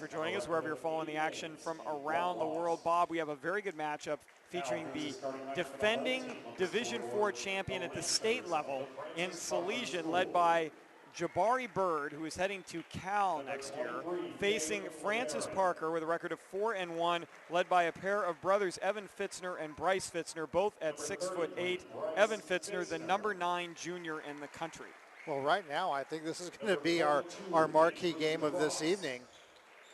for joining us wherever you're following the action from around the world. Bob, we have a very good matchup featuring the defending Division IV champion at the state level in Salesian, led by Jabari Bird, who is heading to Cal next year, facing Francis Parker with a record of 4-1, led by a pair of brothers, Evan Fitzner and Bryce Fitzner, both at 6'8". Evan Fitzner, the #9 junior in the country. Well, right now, I think this is going to be our marquee game of this evening,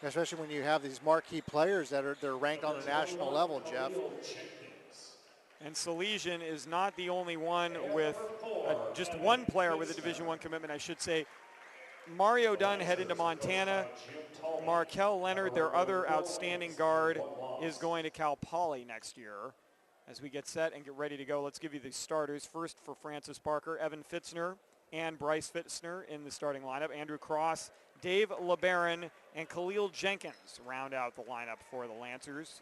especially when you have these marquee players they're ranked on a national level, Jeff. And Salesian is not the only one with just one player with a Division I commitment, I should say. Mario Dunn heading to Montana. Markel Leonard, their other outstanding guard, is going to Cal Poly next year. As we get set and get ready to go, let's give you the starters. First for Francis Parker, Evan Fitzner and Bryce Fitzner in the starting lineup. Andrew Cross, Dave LeBaron, and Khalil Jenkins round out the lineup for the Lancers.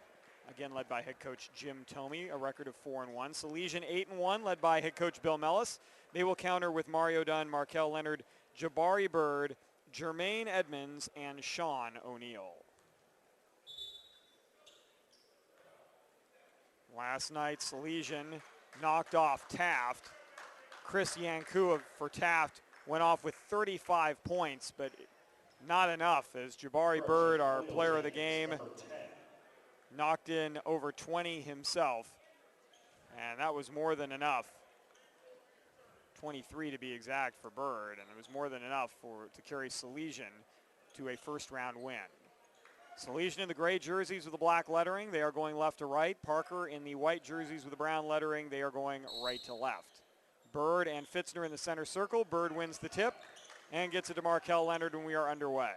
Again, led by head coach Jim Tomey, a record of 4-1. Salesian 8-1, led by head coach Bill Mellis. They will counter with Mario Dunn, Markel Leonard, Jabari Bird, Jermaine Edmonds, and Sean O'Neill. Last night, Salesian knocked off Taft. Chris Yankua for Taft went off with 35 points, but not enough, as Jabari Bird, our player of the game, knocked in over 20 himself, and that was more than enough. 23 to be exact for Bird, and it was more than enough to carry Salesian to a first-round win. Salesian in the gray jerseys with the black lettering, they are going left to right. Parker in the white jerseys with the brown lettering, they are going right to left. Bird and Fitzner in the center circle. Bird wins the tip and gets it to Markel Leonard when we are underway.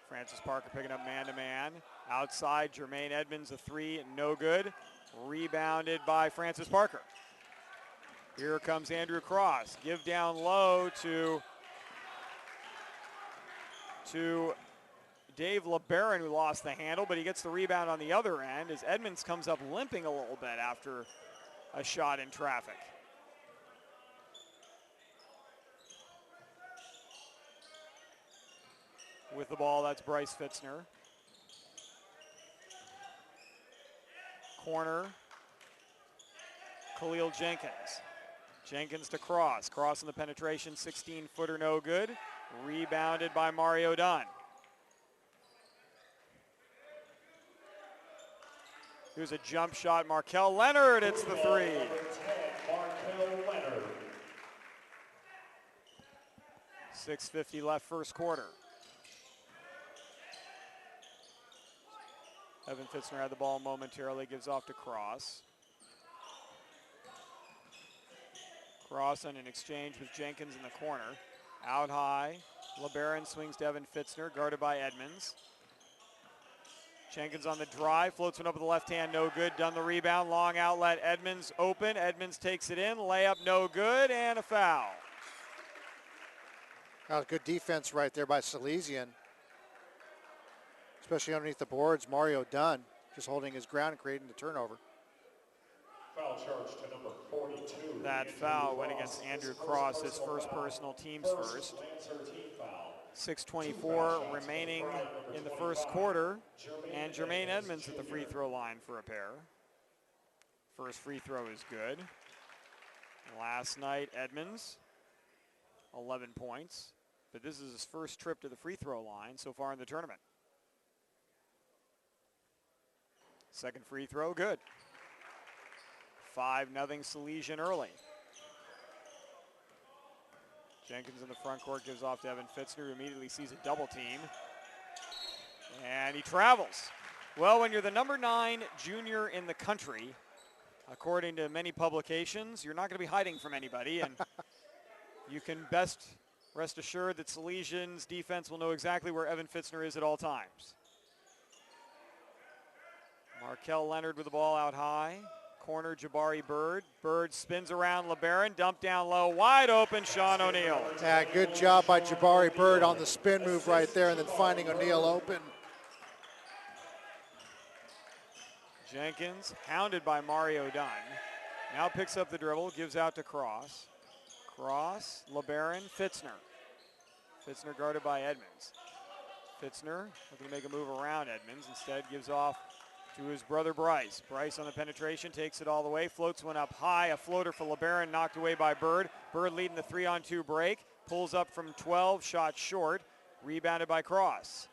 Francis Parker picking up man-to-man. Outside, Jermaine Edmonds, a three, no good. Rebounded by Francis Parker. Here comes Andrew Cross. Give down low to Dave LeBaron, who lost the handle, but he gets the rebound on the other end as Edmonds comes up limping a little bit after a shot in traffic. With the ball, that's Bryce Fitzner. Corner, Khalil Jenkins. Jenkins to Cross. Cross in the penetration, 16-footer, no good. Rebounded by Mario Dunn. Here's a jump shot, Markel Leonard, it's the three. 6:50 left first quarter. Evan Fitzner had the ball momentarily, gives off to Cross. Cross on an exchange with Jenkins in the corner. Out high, LeBaron swings to Evan Fitzner, guarded by Edmonds. Jenkins on the drive, floats one up with the left hand, no good. Done the rebound, long outlet, Edmonds open. Edmonds takes it in, layup no good, and a foul. That was good defense right there by Salesian. Especially underneath the boards, Mario Dunn just holding his ground and creating the turnover. Foul charge to number 42. That foul went against Andrew Cross, his first personal, team's first. 6:24 remaining in the first quarter, and Jermaine Edmonds at the free throw line for a pair. First free throw is good. Last night, Edmonds, 11 points, but this is his first trip to the free throw line so far in the tournament. Second free throw, good. 5-0 Salesian early. Jenkins in the front court gives off to Evan Fitzner, who immediately sees a double team. And he travels. Well, when you're the #9 junior in the country, according to many publications, you're not going to be hiding from anybody. And you can rest assured that Salesian's defense will know exactly where Evan Fitzner is at all times. Markel Leonard with the ball out high. Corner, Jabari Bird. Bird spins around LeBaron, dump down low, wide open, Sean O'Neill. Yeah, good job by Jabari Bird on the spin move right there and then finding O'Neill open. Jenkins, hounded by Mario Dunn. Now picks up the dribble, gives out to Cross. Cross, LeBaron, Fitzner. Fitzner guarded by Edmonds. Fitzner looking to make a move around Edmonds. Instead gives off to his brother Bryce. Bryce on the penetration, takes it all the way, floats one up high. A floater for LeBaron, knocked away by Bird. Bird leading the 3-on-2 break. Pulls up from 12, shot short. Rebounded by Cross.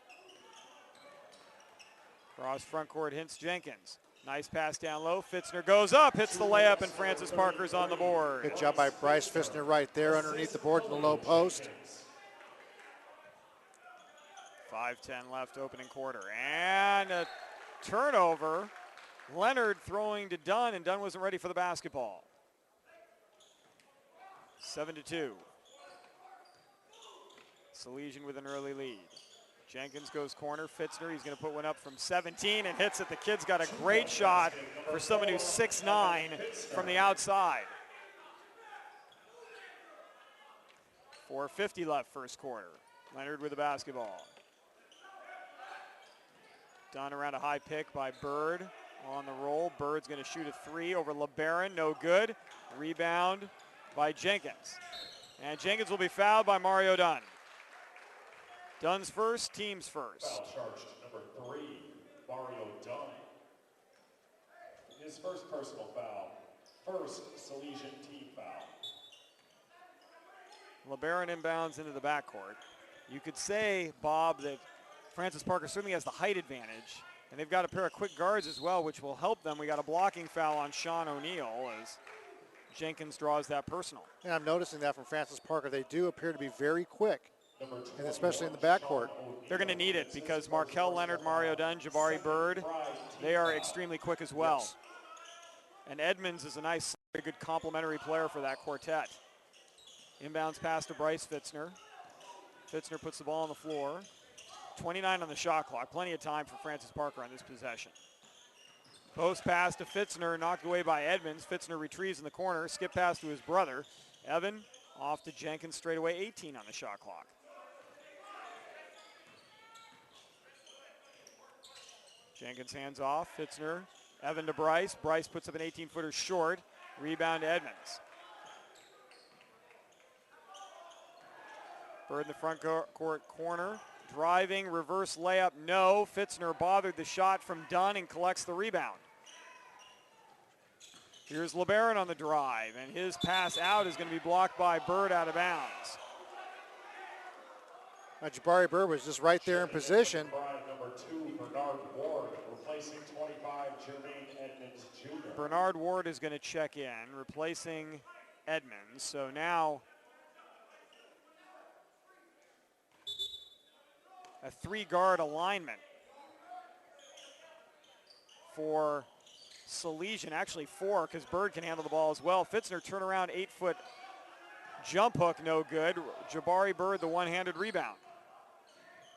Cross front court hints Jenkins. Nice pass down low. Fitzner goes up, hits the layup, and Francis Parker's on the board. Good job by Bryce Fitzner right there underneath the board in the low post. 5:10 left, opening quarter. And a turnover. Leonard throwing to Dunn, and Dunn wasn't ready for the basketball. 7-2. Salesian with an early lead. Jenkins goes corner. Fitzner, he's going to put one up from 17 and hits it. The kid's got a great shot for someone who's 6'9" from the outside. 4:50 left first quarter. Leonard with the basketball. Dunn around a high pick by Bird on the roll. Bird's going to shoot a three over LeBaron. No good. Rebound by Jenkins. And Jenkins will be fouled by Mario Dunn. Dunn's first, team's first. Foul charge number 3, Mario Dunn. His first personal foul. First Salesian team foul. LeBaron inbounds into the backcourt. You could say, Bob, that Francis Parker certainly has the height advantage, and they've got a pair of quick guards as well, which will help them. We got a blocking foul on Sean O'Neal as Jenkins draws that personal. And I'm noticing that from Francis Parker. They do appear to be very quick, and especially in the backcourt. They're going to need it because Markel Leonard, Mario Dunn, Jabari Bird, they are extremely quick as well. Yes. And Edmonds is a nice, very good complementary player for that quartet. Inbounds pass to Bryce Fitzner. Fitzner puts the ball on the floor. 29 on the shot clock. Plenty of time for Francis Parker on this possession. Post pass to Fitzner, knocked away by Edmonds. Fitzner retrieves in the corner. Skip pass to his brother. Evan off to Jenkins straight away. 18 on the shot clock. Jenkins hands off. Fitzner. Evan to Bryce. Bryce puts up an 18-footer short. Rebound to Edmonds. Bird in the front court corner. Driving, reverse layup, no. Fitzner bothered the shot from Dunn and collects the rebound. Here's LeBaron on the drive, and his pass out is going to be blocked by Bird out of bounds. Jabari Bird was just right there in position. Number 2, Bernard Ward, replacing 25, Jermaine Edmonds Jr. Bernard Ward is going to check in, replacing Edmonds. So now a 3-guard alignment for Salesian, actually 4 because Bird can handle the ball as well. Fitzner turnaround 8-foot jump hook, no good. Jabari Bird, the one-handed rebound.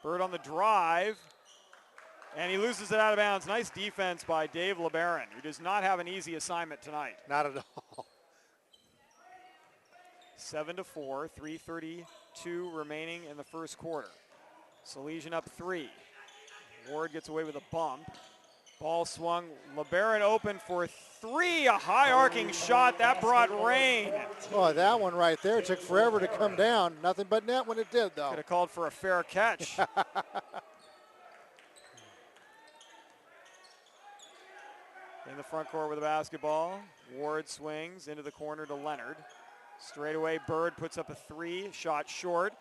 Bird on the drive, and he loses it out of bounds. Nice defense by Dave LeBaron, who does not have an easy assignment tonight. Not at all. 7-4, 3:32 remaining in the first quarter. Salesian up 3. Ward gets away with a bump. Ball swung. LeBaron open for 3. A high arcing shot. That brought rain. Oh, that one right there took forever to come down. Nothing but net when it did, though. Could have called for a fair catch. In the front court with the basketball. Ward swings into the corner to Leonard. Straight away, Bird puts up a 3. Shot short.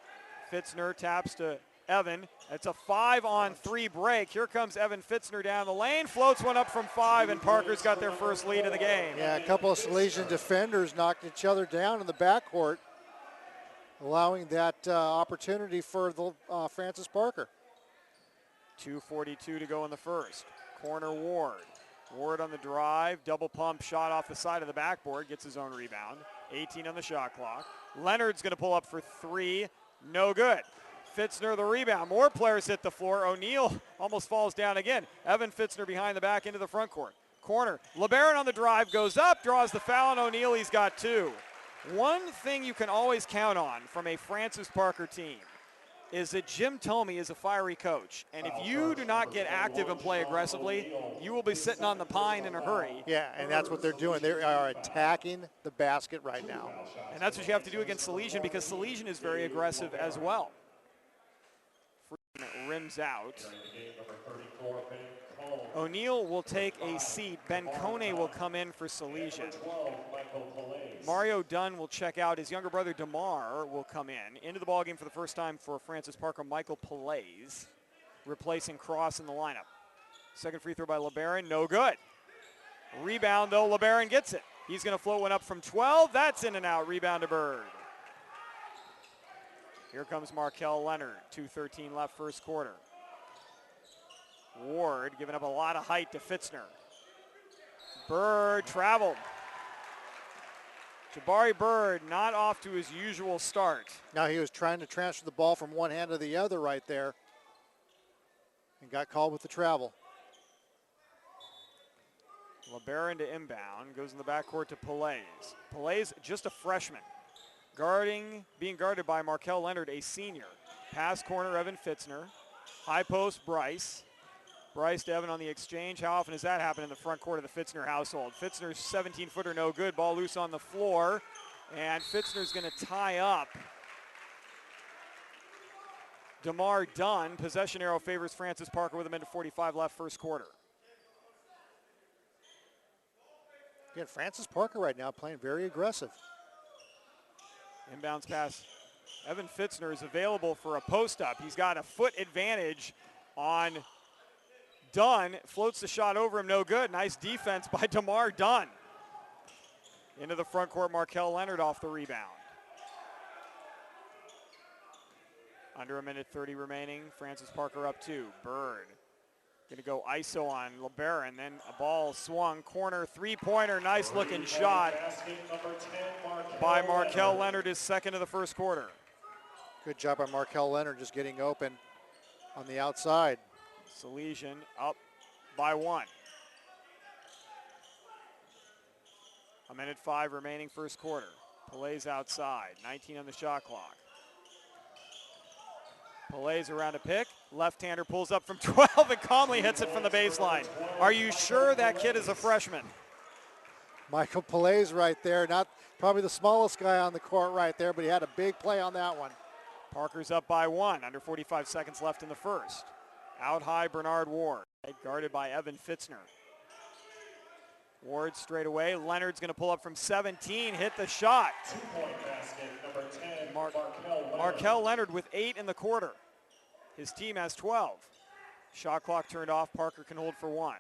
Fitzner taps to Evan. It's a 5-on-3 break. Here comes Evan Fitzner down the lane. Floats one up from 5, and Parker's got their first lead of the game. Yeah, a couple of Salesian defenders knocked each other down in the backcourt, allowing that opportunity for the Francis Parker. 2:42 to go in the first. Corner Ward. Ward on the drive. Double pump shot off the side of the backboard. Gets his own rebound. 18 on the shot clock. Leonard's going to pull up for 3. No good. Fitzner the rebound. More players hit the floor. O'Neal almost falls down again. Evan Fitzner behind the back into the front court. Corner. LeBaron on the drive. Goes up. Draws the foul on O'Neal. He's got 2. One thing you can always count on from a Francis Parker team is that Jim Tomey is a fiery coach. And if you do not get active and play aggressively, you will be sitting on the pine in a hurry. Yeah, and that's what they're doing. They are attacking the basket right now. And that's what you have to do against Salesian, because Salesian is very aggressive as well. Freeman rims out. O'Neal will take a seat. Ben Kone will come in for Salesian. Mario Dunn will check out. His younger brother DeMar will come in. Into the ballgame for the first time for Francis Parker, Michael Pelays, replacing Cross in the lineup. Second free throw by LeBaron, no good. Rebound though, LeBaron gets it. He's gonna float one up from 12. That's in and out, rebound to Bird. Here comes Markel Leonard, 2:13 left first quarter. Ward giving up a lot of height to Fitzner. Bird traveled. Jabari Bird not off to his usual start. Now he was trying to transfer the ball from one hand to the other right there and got called with the travel. LeBaron to inbound, goes in the backcourt to Pelays. Pelays, just a freshman. Being guarded by Markel Leonard, a senior. Pass corner, Evan Fitzner. High post, Bryce. Bryce to Evan on the exchange. How often does that happen in the front court of the Fitzner household? Fitzner's 17-footer, no good. Ball loose on the floor. And Fitzner's going to tie up DeMar Dunn. Possession arrow favors Francis Parker with a minute 45 left first quarter. Again, Francis Parker right now playing very aggressive. Inbounds pass. Evan Fitzner is available for a post-up. He's got a foot advantage on Dunn. Floats the shot over him, no good. Nice defense by DeMar Dunn. Into the front court, Markel Leonard off the rebound. Under a minute 30 remaining. Francis Parker up 2. Bird gonna go ISO on LeBaron, then a ball swung, corner, three-pointer, nice looking shot by Markel Leonard, his second of the first quarter. Good job by Markel Leonard just getting open on the outside. Salesian up by 1. A minute 5 remaining first quarter. Pelays outside, 19 on the shot clock. Pelays around a pick. Left-hander pulls up from 12 and calmly hits it from the baseline. Are you sure that kid is a freshman? Michael Pelays right there. Not probably the smallest guy on the court right there, but he had a big play on that one. Parker's up by 1. Under 45 seconds left in the first. Out high, Bernard Ward. Guarded by Evan Fitzner. Ward straight away. Leonard's going to pull up from 17. Hit the shot. Two-point basket, number 10, Markel Leonard with 8 in the quarter. His team has 12. Shot clock turned off. Parker can hold for 1.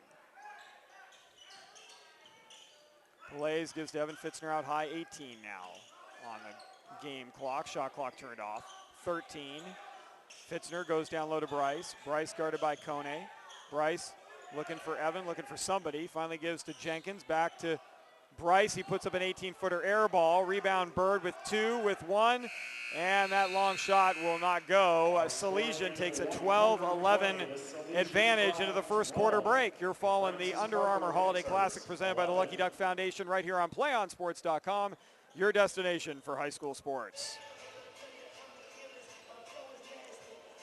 Pelays gives to Evan Fitzner out high. 18 now on the game clock. Shot clock turned off. 13. Fitzner goes down low to Bryce. Bryce guarded by Kone. Bryce looking for Evan, looking for somebody. Finally gives to Jenkins. Back to Bryce. He puts up an 18-footer air ball. Rebound Bird with 2, with 1. And that long shot will not go. Salesian takes a 12-11 advantage into the first quarter break. You're following the Under Armour Holiday Classic presented by the Lucky Duck Foundation right here on PlayOnSports.com, your destination for high school sports.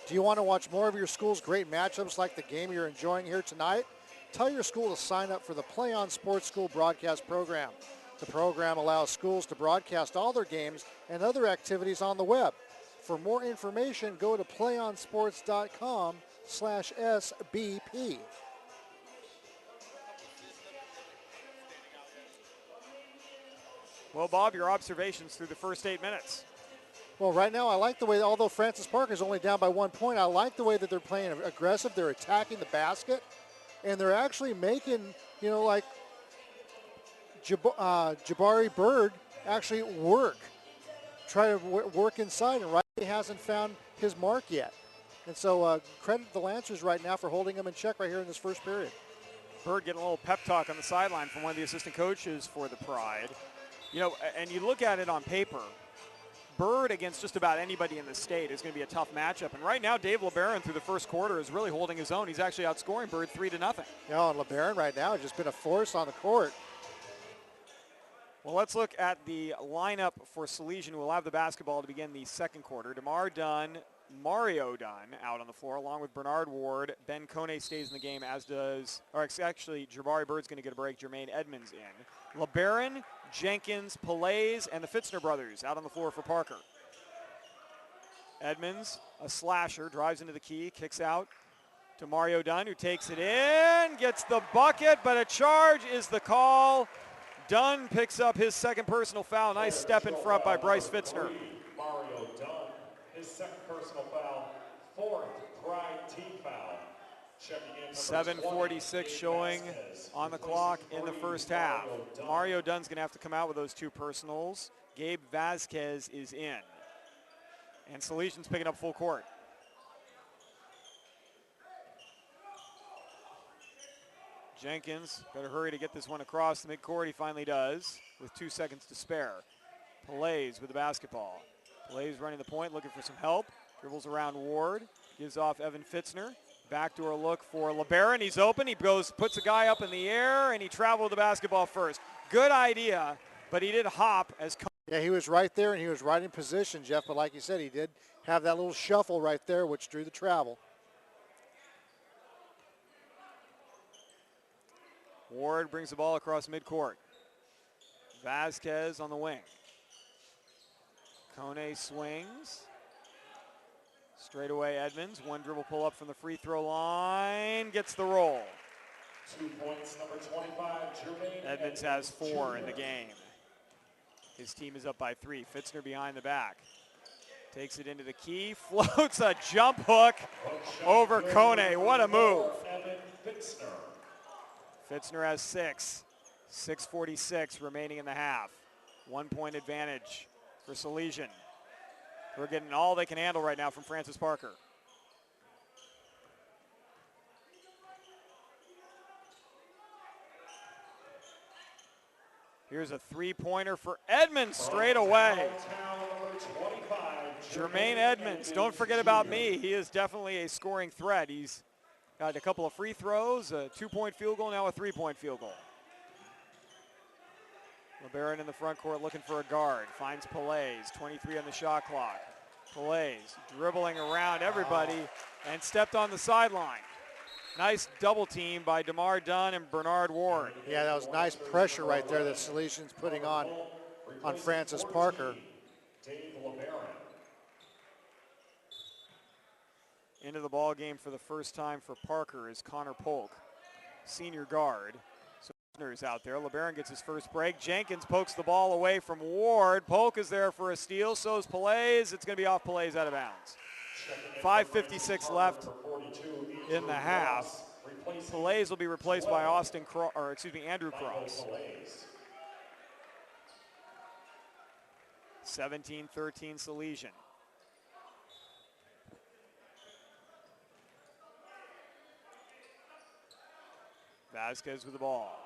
Do you want to watch more of your school's great matchups like the game you're enjoying here tonight? Tell your school to sign up for the Play On Sports School broadcast program. The program allows schools to broadcast all their games and other activities on the web. For more information, go to playonsports.com/SBP. Well, Bob, your observations through the first 8 minutes. Well, right now I like the way, although Francis Parker is only down by 1 point, I like the way that they're playing aggressive. They're attacking the basket, and they're actually making, like Jabari Bird actually try to work inside, and Riley hasn't found his mark yet. And so credit the Lancers right now for holding them in check right here in this first period. Bird getting a little pep talk on the sideline from one of the assistant coaches for the Pride. And you look at it on paper, Bird against just about anybody in the state is going to be a tough matchup. And right now, Dave LeBaron through the first quarter is really holding his own. He's actually outscoring Bird 3-0. And LeBaron right now has just been a force on the court. Well, let's look at the lineup for Salesian, who will have the basketball to begin the second quarter. DeMar Dunn, Mario Dunn out on the floor along with Bernard Ward. Ben Kone stays in the game, as does, or actually Jabari Bird's going to get a break. Jermaine Edmonds in. LeBaron, Jenkins, Pelays, and the Fitzner brothers out on the floor for Parker. Edmonds, a slasher, drives into the key, kicks out to Mario Dunn, who takes it in, gets the bucket, but a charge is the call. Dunn picks up his second personal foul. Nice step in front by Bryce Fitzner. Mario Dunn, his second personal foul, fourth Pride team foul. Checking in 7:46 showing on the clock in the first half. Mario Dunn's going to have to come out with those two personals. Gabe Vasquez is in. And Salesian's picking up full court. Jenkins better hurry to get this one across the midcourt. He finally does with 2 seconds to spare. Pelays with the basketball. Pelays running the point, looking for some help. Dribbles around Ward, gives off Evan Fitzner. Backdoor look for LeBaron. He's open. He goes, puts a guy up in the air, and he traveled the basketball first. Good idea, but he did hop as. Yeah, he was right there, and he was right in position, Jeff. But like you said, he did have that little shuffle right there, which drew the travel. Ward brings the ball across midcourt. Vasquez on the wing. Kone swings. Straight away Edmonds. One dribble pull up from the free throw line. Gets the roll. 2 points, number 25, Jermaine Edmonds has 4 Jr. in the game. His team is up by 3. Fitzner behind the back. Takes it into the key. Floats a jump hook over Kone. What a move. Evan Fitzner. Fitzner has 6. 6:46 remaining in the half. 1 point advantage for Salesian. We're getting all they can handle right now from Francis Parker. Here's a three-pointer for Edmonds straight away. Jermaine Edmonds, don't forget about me. He is definitely a scoring threat. He's got a couple of free throws, a 2-point field goal, now a 3-point field goal. LeBaron in the front court looking for a guard. Finds Pelays, 23 on the shot clock. Pelays dribbling around everybody and stepped on the sideline. Nice double team by DeMar Dunn and Bernard Ward. Yeah, that was nice pressure right there that Salesian's putting on Francis Parker. Into the ball game for the first time for Parker is Connor Polk, senior guard. So Fitzner's out there. LeBaron gets his first break. Jenkins pokes the ball away from Ward. Polk is there for a steal. So is Pelays. It's going to be off Pelays out of bounds. 5:56 left in the half. Pelays will be replaced by Andrew Cross. 17-13 Salesian. Vasquez with the ball.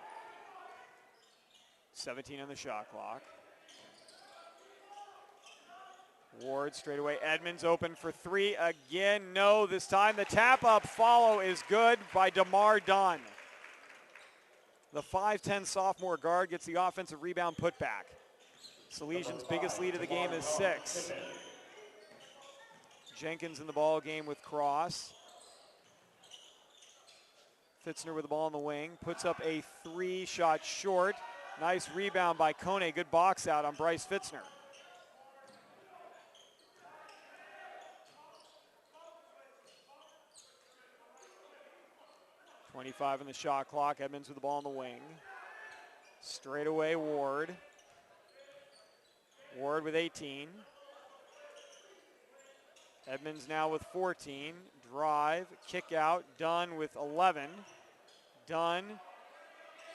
17 on the shot clock. Ward straight away. Edmonds open for 3 again. No, this time the tap-up follow is good by DeMar Dunn. The 5'10 sophomore guard gets the offensive rebound putback. Salesian's biggest lead of the game is 6. Jenkins in the ball game with Cross. Fitzner with the ball on the wing. Puts up a 3-shot short. Nice rebound by Kone. Good box out on Bryce Fitzner. .25 on the shot clock. Edmonds with the ball on the wing. Straight away Ward. Ward with 18. Edmonds now with 14. Drive, kick out. Dunn with 11. Dunn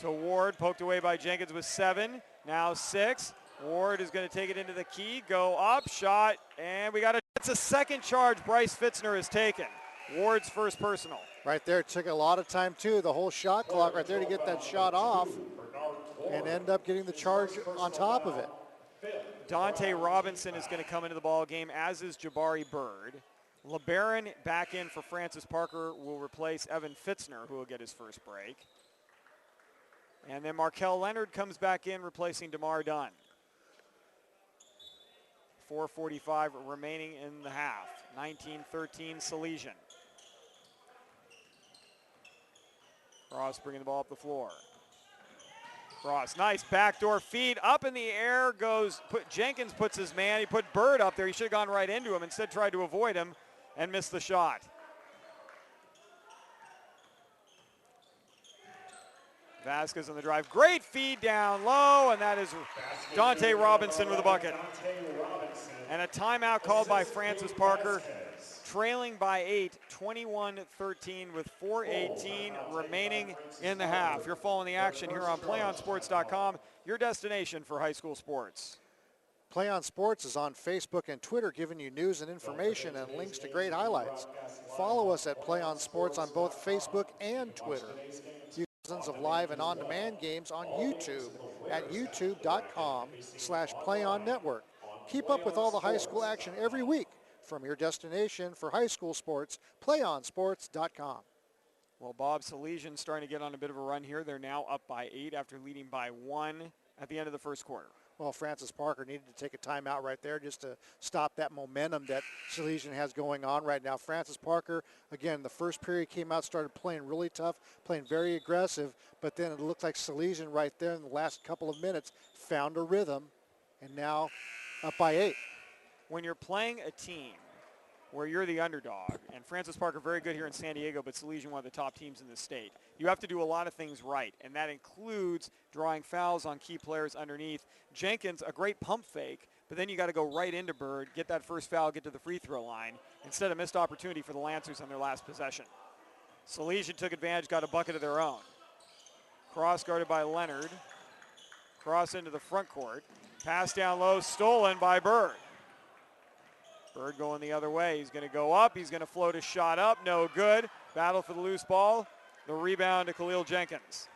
to Ward, poked away by Jenkins with 7. Now 6. Ward is going to take it into the key, go up, shot, and it's a second charge Bryce Fitzner has taken. Ward's first personal. Right there, it took a lot of time too, the whole shot clock right there to get that shot off and end up getting the charge on top of it. Dante Robinson is going to come into the ball game, as is Jabari Bird. LeBaron back in for Francis Parker will replace Evan Fitzner, who will get his first break. And then Markel Leonard comes back in, replacing DeMar Dunn. 4:45 remaining in the half. 19-13 Salesian. Cross bringing the ball up the floor. Cross, nice backdoor feed, up in the air goes, Jenkins puts his man, he put Bird up there, he should have gone right into him, instead tried to avoid him and missed the shot. Vasquez on the drive, great feed down low, and that is Dante Robinson with a bucket. And a timeout called by Francis Parker, trailing by 8, 21-13 with 4:18 remaining in the half. You're following the action here on PlayOnSports.com, your destination for high school sports. Play on Sports is on Facebook and Twitter, giving you news and information and links to great highlights. Follow us at Play on Sports on both Facebook and Twitter. View dozens of live and on-demand games on YouTube at youtube.com/PlayOnNetwork. Keep up with all the high school action every week from your destination for high school sports, PlayOnSports.com. Well, Bob, Salesian starting to get on a bit of a run here. They're now up by 8 after leading by 1 at the end of the first quarter. Well, Francis Parker needed to take a timeout right there just to stop that momentum that Salesian has going on right now. Francis Parker, again, the first period came out, started playing really tough, playing very aggressive, but then it looked like Salesian right there in the last couple of minutes found a rhythm, and now up by 8. When you're playing a team where you're the underdog, and Francis Parker very good here in San Diego, but Salesian one of the top teams in the state, you have to do a lot of things right, and that includes drawing fouls on key players underneath. Jenkins, a great pump fake, but then you got to go right into Bird, get that first foul, get to the free throw line. Instead, a missed opportunity for the Lancers on their last possession. Salesian took advantage, got a bucket of their own. Cross guarded by Leonard. Cross into the front court. Pass down low, stolen by Bird. Bird going the other way. He's going to go up. He's going to float a shot up. No good. Battle for the loose ball. The rebound to Khalil Jenkins.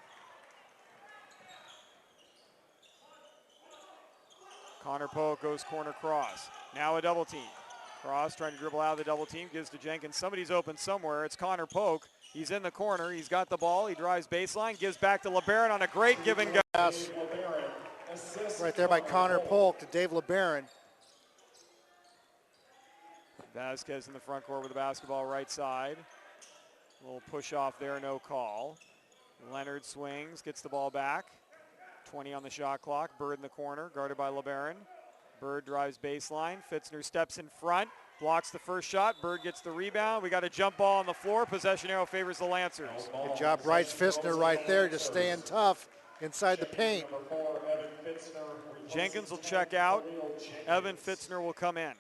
Connor Polk goes corner cross. Now a double team. Cross trying to dribble out of the double team. Gives to Jenkins. Somebody's open somewhere. It's Connor Polk. He's in the corner. He's got the ball. He drives baseline. Gives back to LeBaron on a great give and go. Right there by Connor Polk to Dave LeBaron. Vasquez in the front court with the basketball right side. A little push off there, no call. Leonard swings, gets the ball back. 20 on the shot clock. Bird in the corner, guarded by LeBaron. Bird drives baseline. Fitzner steps in front, blocks the first shot. Bird gets the rebound. We got a jump ball on the floor. Possession arrow favors the Lancers. Good job, Bryce Fitzner right there, just staying tough inside the paint. Jenkins will check out. Evan Fitzner will come in.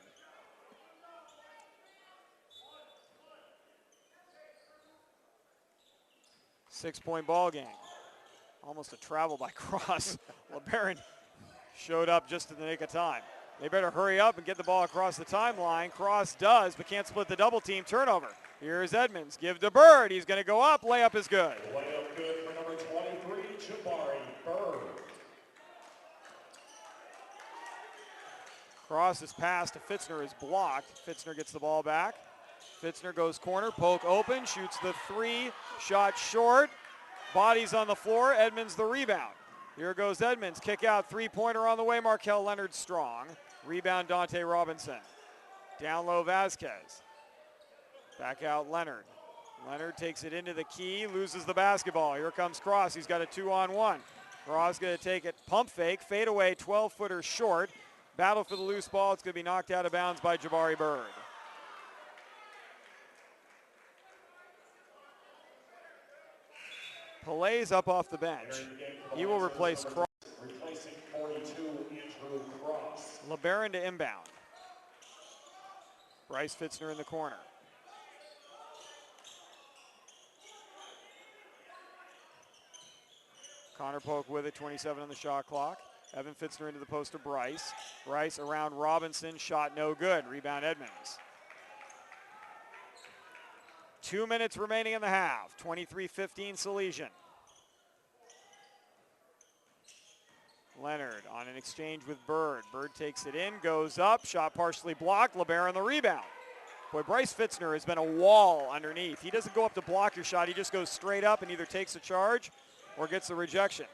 Six-point ball game. Almost a travel by Cross. LeBaron showed up just in the nick of time. They better hurry up and get the ball across the timeline. Cross does, but can't split the double team. Turnover. Here's Edmonds. Give to Bird. He's going to go up. Layup is good. Layup good for number 23, Jabari Bird. Cross's pass to Fitzner is blocked. Fitzner gets the ball back. Fitzner goes corner. Polk open. Shoots the three. Shot short. Bodies on the floor. Edmonds the rebound. Here goes Edmonds. Kick out. Three-pointer on the way. Markel Leonard strong. Rebound Dante Robinson. Down low Vasquez. Back out Leonard. Leonard takes it into the key. Loses the basketball. Here comes Cross. He's got a 2-on-1. Cross going to take it. Pump fake. Fade away. 12-footer short. Battle for the loose ball. It's going to be knocked out of bounds by Jabari Bird. Pele's up off the bench. He will replace Cross. Replacing 42, Andrew Cross. LeBaron to inbound. Bryce Fitzner in the corner. Connor Polk with it, 27 on the shot clock. Evan Fitzner into the post to Bryce. Bryce around Robinson, shot no good. Rebound Edmonds. 2 minutes remaining in the half. 23-15 Salesian. Leonard on an exchange with Bird. Bird takes it in, goes up, shot partially blocked. LeBaron the rebound. Boy, Bryce Fitzner has been a wall underneath. He doesn't go up to block your shot. He just goes straight up and either takes a charge or gets the rejection.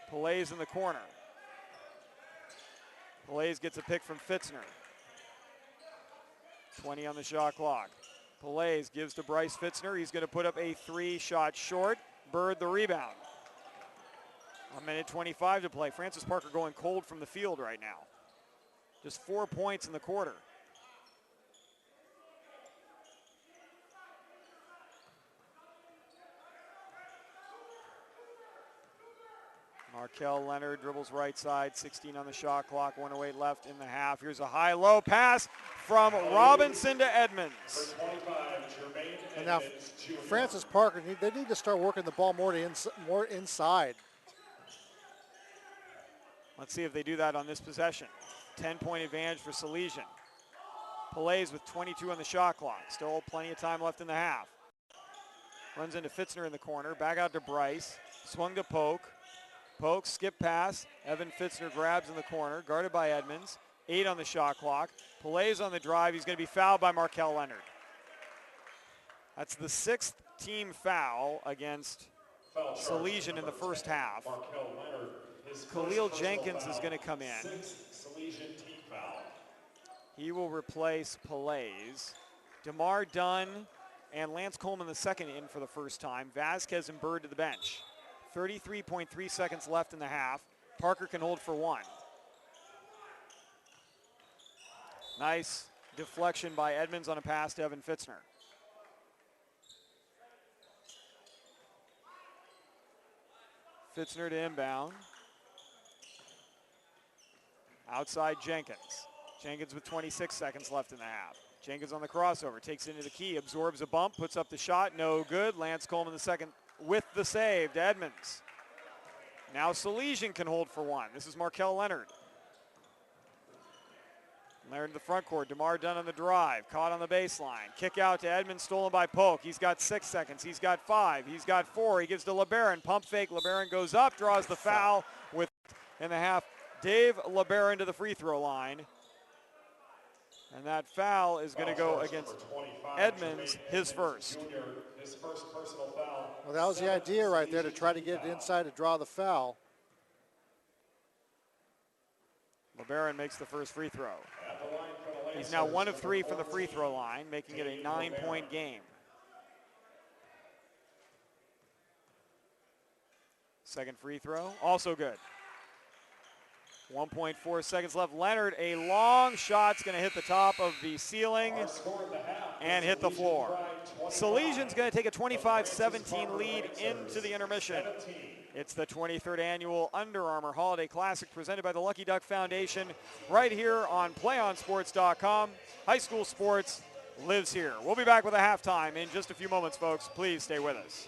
Pele's in the corner. Pele's gets a pick from Fitzner. 20 on the shot clock. Pillais gives to Bryce Fitzner. He's going to put up a 3-shot short. Bird the rebound. 1:25 to play. Francis Parker going cold from the field right now. Just 4 points in the quarter. Markel Leonard dribbles right side, 16 on the shot clock, 1:08 left in the half. Here's a high-low pass from Robinson to Edmonds. And now Francis Parker, they need to start working the ball more inside. Let's see if they do that on this possession. 10-point advantage for Salesian. Pillais with 22 on the shot clock. Still plenty of time left in the half. Runs into Fitzner in the corner. Back out to Bryce. Swung to Polk. Polk, skip pass. Evan Fitzner grabs in the corner. Guarded by Edmonds. 8 on the shot clock. Pillais on the drive. He's going to be fouled by Markel Leonard. That's the 6th team foul against Salesian in the first half. Khalil Jenkins is going to come in. He will replace Pillais. DeMar Dunn and Lance Coleman the second in for the first time. Vasquez and Bird to the bench. 33.3 seconds left in the half. Parker can hold for 1. Nice deflection by Edmonds on a pass to Evan Fitzner. Fitzner to inbound. Outside Jenkins. Jenkins with 26 seconds left in the half. Jenkins on the crossover, takes it into the key, absorbs a bump, puts up the shot, no good. Lance Coleman the second with the save to Edmonds. Now Salesian can hold for 1. This is Markel Leonard. Leonard in the front court, DeMar Dunn on the drive, caught on the baseline. Kick out to Edmonds, stolen by Polk. He's got 6 seconds, he's got 5, he's got 4. He gives to LeBaron, pump fake, LeBaron goes up, draws the foul with in the half. Dave LeBaron to the free throw line. And that foul is going to go against Edmonds, his first. Well, that was the idea right there, to try to get it inside to draw the foul. LeBaron makes the first free throw. He's now 1 of 3 from the free throw line, making it a 9-point game. Second free throw, also good. 1.4 seconds left. Leonard, a long shot's going to hit the top of the ceiling and hit the floor. Salesian's going to take a 25-17 lead into the intermission. It's the 23rd annual Under Armour Holiday Classic presented by the Lucky Duck Foundation right here on PlayOnSports.com. High school sports lives here. We'll be back with a halftime in just a few moments, folks. Please stay with us.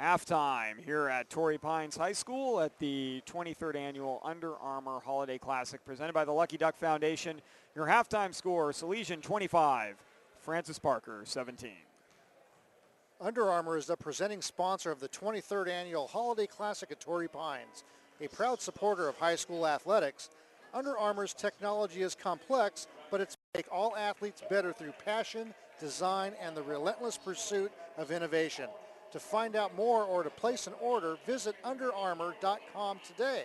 Halftime here at Torrey Pines High School at the 23rd Annual Under Armour Holiday Classic presented by the Lucky Duck Foundation. Your halftime score, Salesian 25, Francis Parker 17. Under Armour is the presenting sponsor of the 23rd Annual Holiday Classic at Torrey Pines. A proud supporter of high school athletics, Under Armour's technology is complex, but it's to make all athletes better through passion, design, and the relentless pursuit of innovation. To find out more or to place an order, visit underarmour.com today.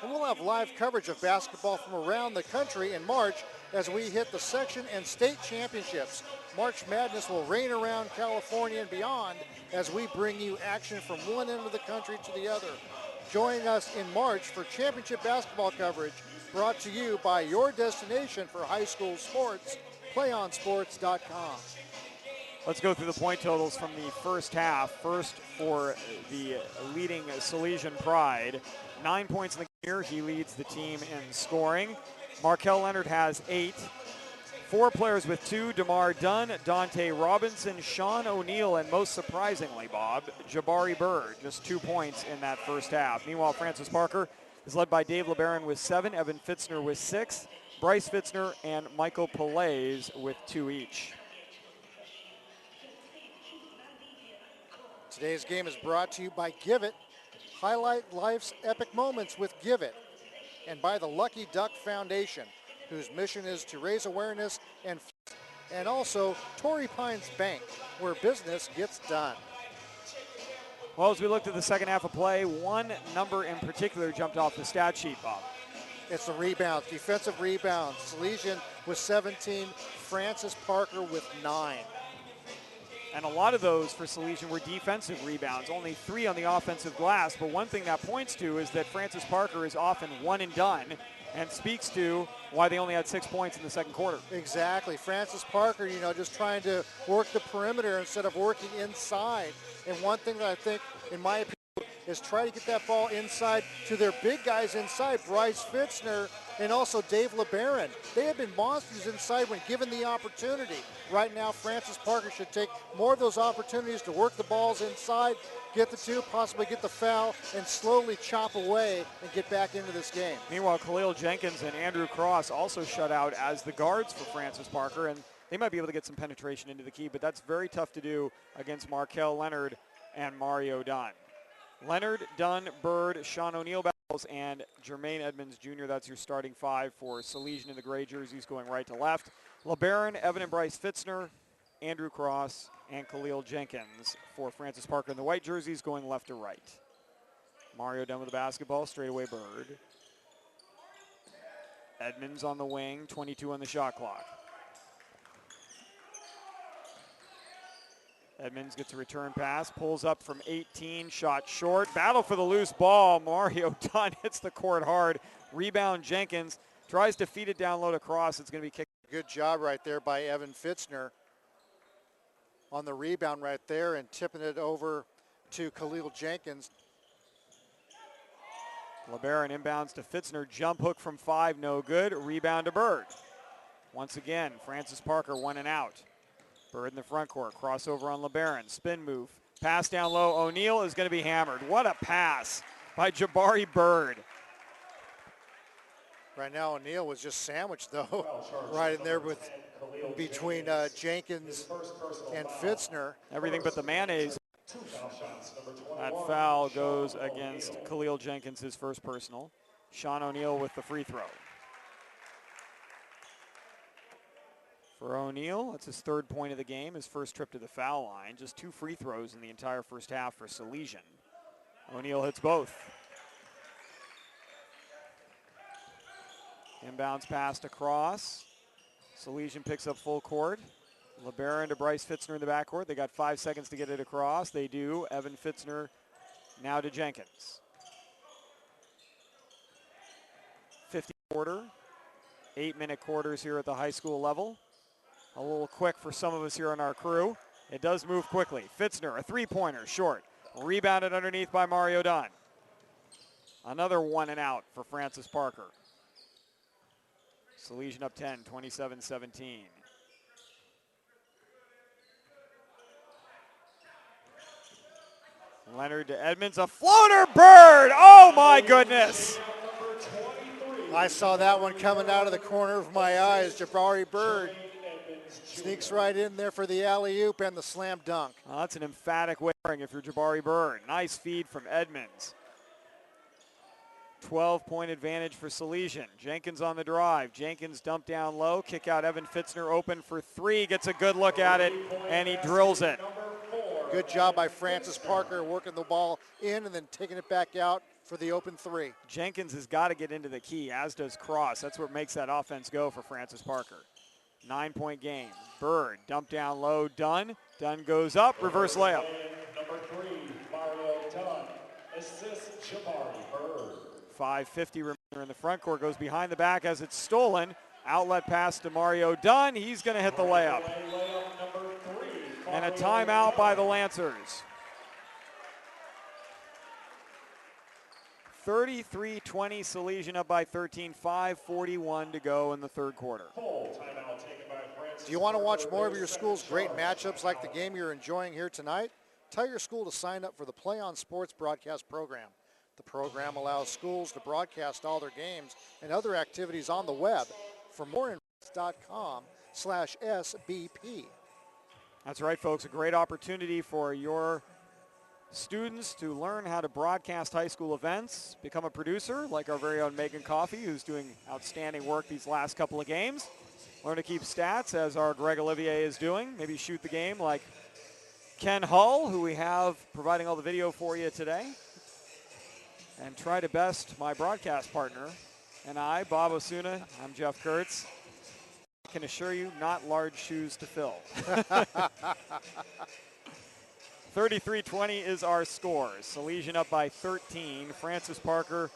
And we'll have live coverage of basketball from around the country in March as we hit the section and state championships. March Madness will reign around California and beyond as we bring you action from one end of the country to the other. Join us in March for championship basketball coverage brought to you by your destination for high school sports, playonsports.com. Let's go through the point totals from the first half. First for the leading Salesian Pride. 9 points in the year. He leads the team in scoring. Markel Leonard has 8. 4 players with 2, DeMar Dunn, Dante Robinson, Sean O'Neill, and most surprisingly, Bob, Jabari Bird, just 2 points in that first half. Meanwhile, Francis Parker is led by Dave LeBaron with 7, Evan Fitzner with 6, Bryce Fitzner and Michael Pelays with 2 each. Today's game is brought to you by Give It. Highlight life's epic moments with Give It. And by the Lucky Duck Foundation, whose mission is to raise awareness and also Torrey Pines Bank, where business gets done. Well, as we looked at the second half of play, one number in particular jumped off the stat sheet, Bob. It's the rebounds, defensive rebounds. Salesian with 17, Francis Parker with 9. And a lot of those for Salesian were defensive rebounds, only 3 on the offensive glass. But one thing that points to is that Francis Parker is often one and done, and speaks to why they only had 6 points in the second quarter. Exactly. Francis Parker, just trying to work the perimeter instead of working inside. And one thing that I think, in my opinion, is try to get that ball inside to their big guys inside, Bryce Fitzner and also Dave LeBaron. They have been monsters inside when given the opportunity. Right now, Francis Parker should take more of those opportunities to work the balls inside, get the 2, possibly get the foul, and slowly chop away and get back into this game. Meanwhile, Khalil Jenkins and Andrew Cross also shut out as the guards for Francis Parker, and they might be able to get some penetration into the key, but that's very tough to do against Markel Leonard and Mario Dunn. Leonard, Dunn, Bird, Sean O'Neill battles, and Jermaine Edmonds Jr. That's your starting 5 for Salesian in the gray jerseys going right to left. LeBaron, Evan and Bryce Fitzner, Andrew Cross, and Khalil Jenkins for Francis Parker in the white jerseys going left to right. Mario Dunn with the basketball, straightaway Bird. Edmonds on the wing, 22 on the shot clock. Edmonds gets a return pass, pulls up from 18, shot short. Battle for the loose ball. Mario Dunn hits the court hard. Rebound Jenkins, tries to feed it down low to Cross. It's going to be kicked. Good job right there by Evan Fitzner on the rebound right there and tipping it over to Khalil Jenkins. LeBaron inbounds to Fitzner. Jump hook from 5, no good. Rebound to Bird. Once again, Francis Parker 1 and out. Bird in the front court, crossover on LeBaron, spin move, pass down low, O'Neill is going to be hammered. What a pass by Jabari Bird. Right now O'Neill was just sandwiched though, right in there with between Jenkins and Fitzner. Everything but the mayonnaise. That foul goes against Khalil Jenkins, his first personal. Sean O'Neill with the free throw. For O'Neill, that's his 3rd point of the game, his first trip to the foul line. Just 2 free throws in the entire first half for Salesian. O'Neill hits both. Inbounds pass to Cross. Salesian picks up full court. LeBaron to Bryce Fitzner in the backcourt. They got 5 seconds to get it across. They do. Evan Fitzner now to Jenkins. 50 quarter. 8-minute quarters here at the high school level. A little quick for some of us here on our crew. It does move quickly. Fitzner, a 3-pointer, short. Rebounded underneath by Mario Dunn. Another 1 and out for Francis Parker. Salesian up 10, 27-17. Leonard to Edmonds, a floater, Bird! Oh my goodness! I saw that one coming out of the corner of my eyes. Jabari Bird sneaks right in there for the alley-oop and the slam dunk. Well, that's an emphatic wearing if you're Jabari Bird. Nice feed from Edmonds. 12-point advantage for Salesian. Jenkins on the drive. Jenkins dumped down low. Kick out Evan Fitzner open for three. Gets a good look at it, and he drills it. Good job by Francis Parker working the ball in and then taking it back out for the open three. Jenkins has got to get into the key, as does Cross. That's what makes that offense go for Francis Parker. 9-point game. Bird dumped down low. Dunn. Dunn goes up. Reverse layup. Number 3, Mario Dunn. Assist Jabari Bird. 5:50 remainder in the front court. Goes behind the back as it's stolen. Outlet pass to Mario Dunn. He's going to hit the layup. And a timeout by the Lancers. 33-20, Salesian up by 13, 5:41 to go in the third quarter. Do you want to watch more of your school's great matchups like the game you're enjoying here tonight? Tell your school to sign up for the Play on Sports broadcast program. The program allows schools to broadcast all their games and other activities on the web. For more info.com/SBP. That's right, folks. A great opportunity for your students to learn how to broadcast high school events, become a producer like our very own Megan Coffey, who's doing outstanding work these last couple of games. Learn to keep stats as our Greg Olivier is doing. Maybe shoot the game like Ken Hull, who we have providing all the video for you today. And try to best my broadcast partner and I, Bob Osuna. I'm Jeff Kurtz. I can assure you, not large shoes to fill. 33-20 is our score. Salesian up by 13. Francis Parker,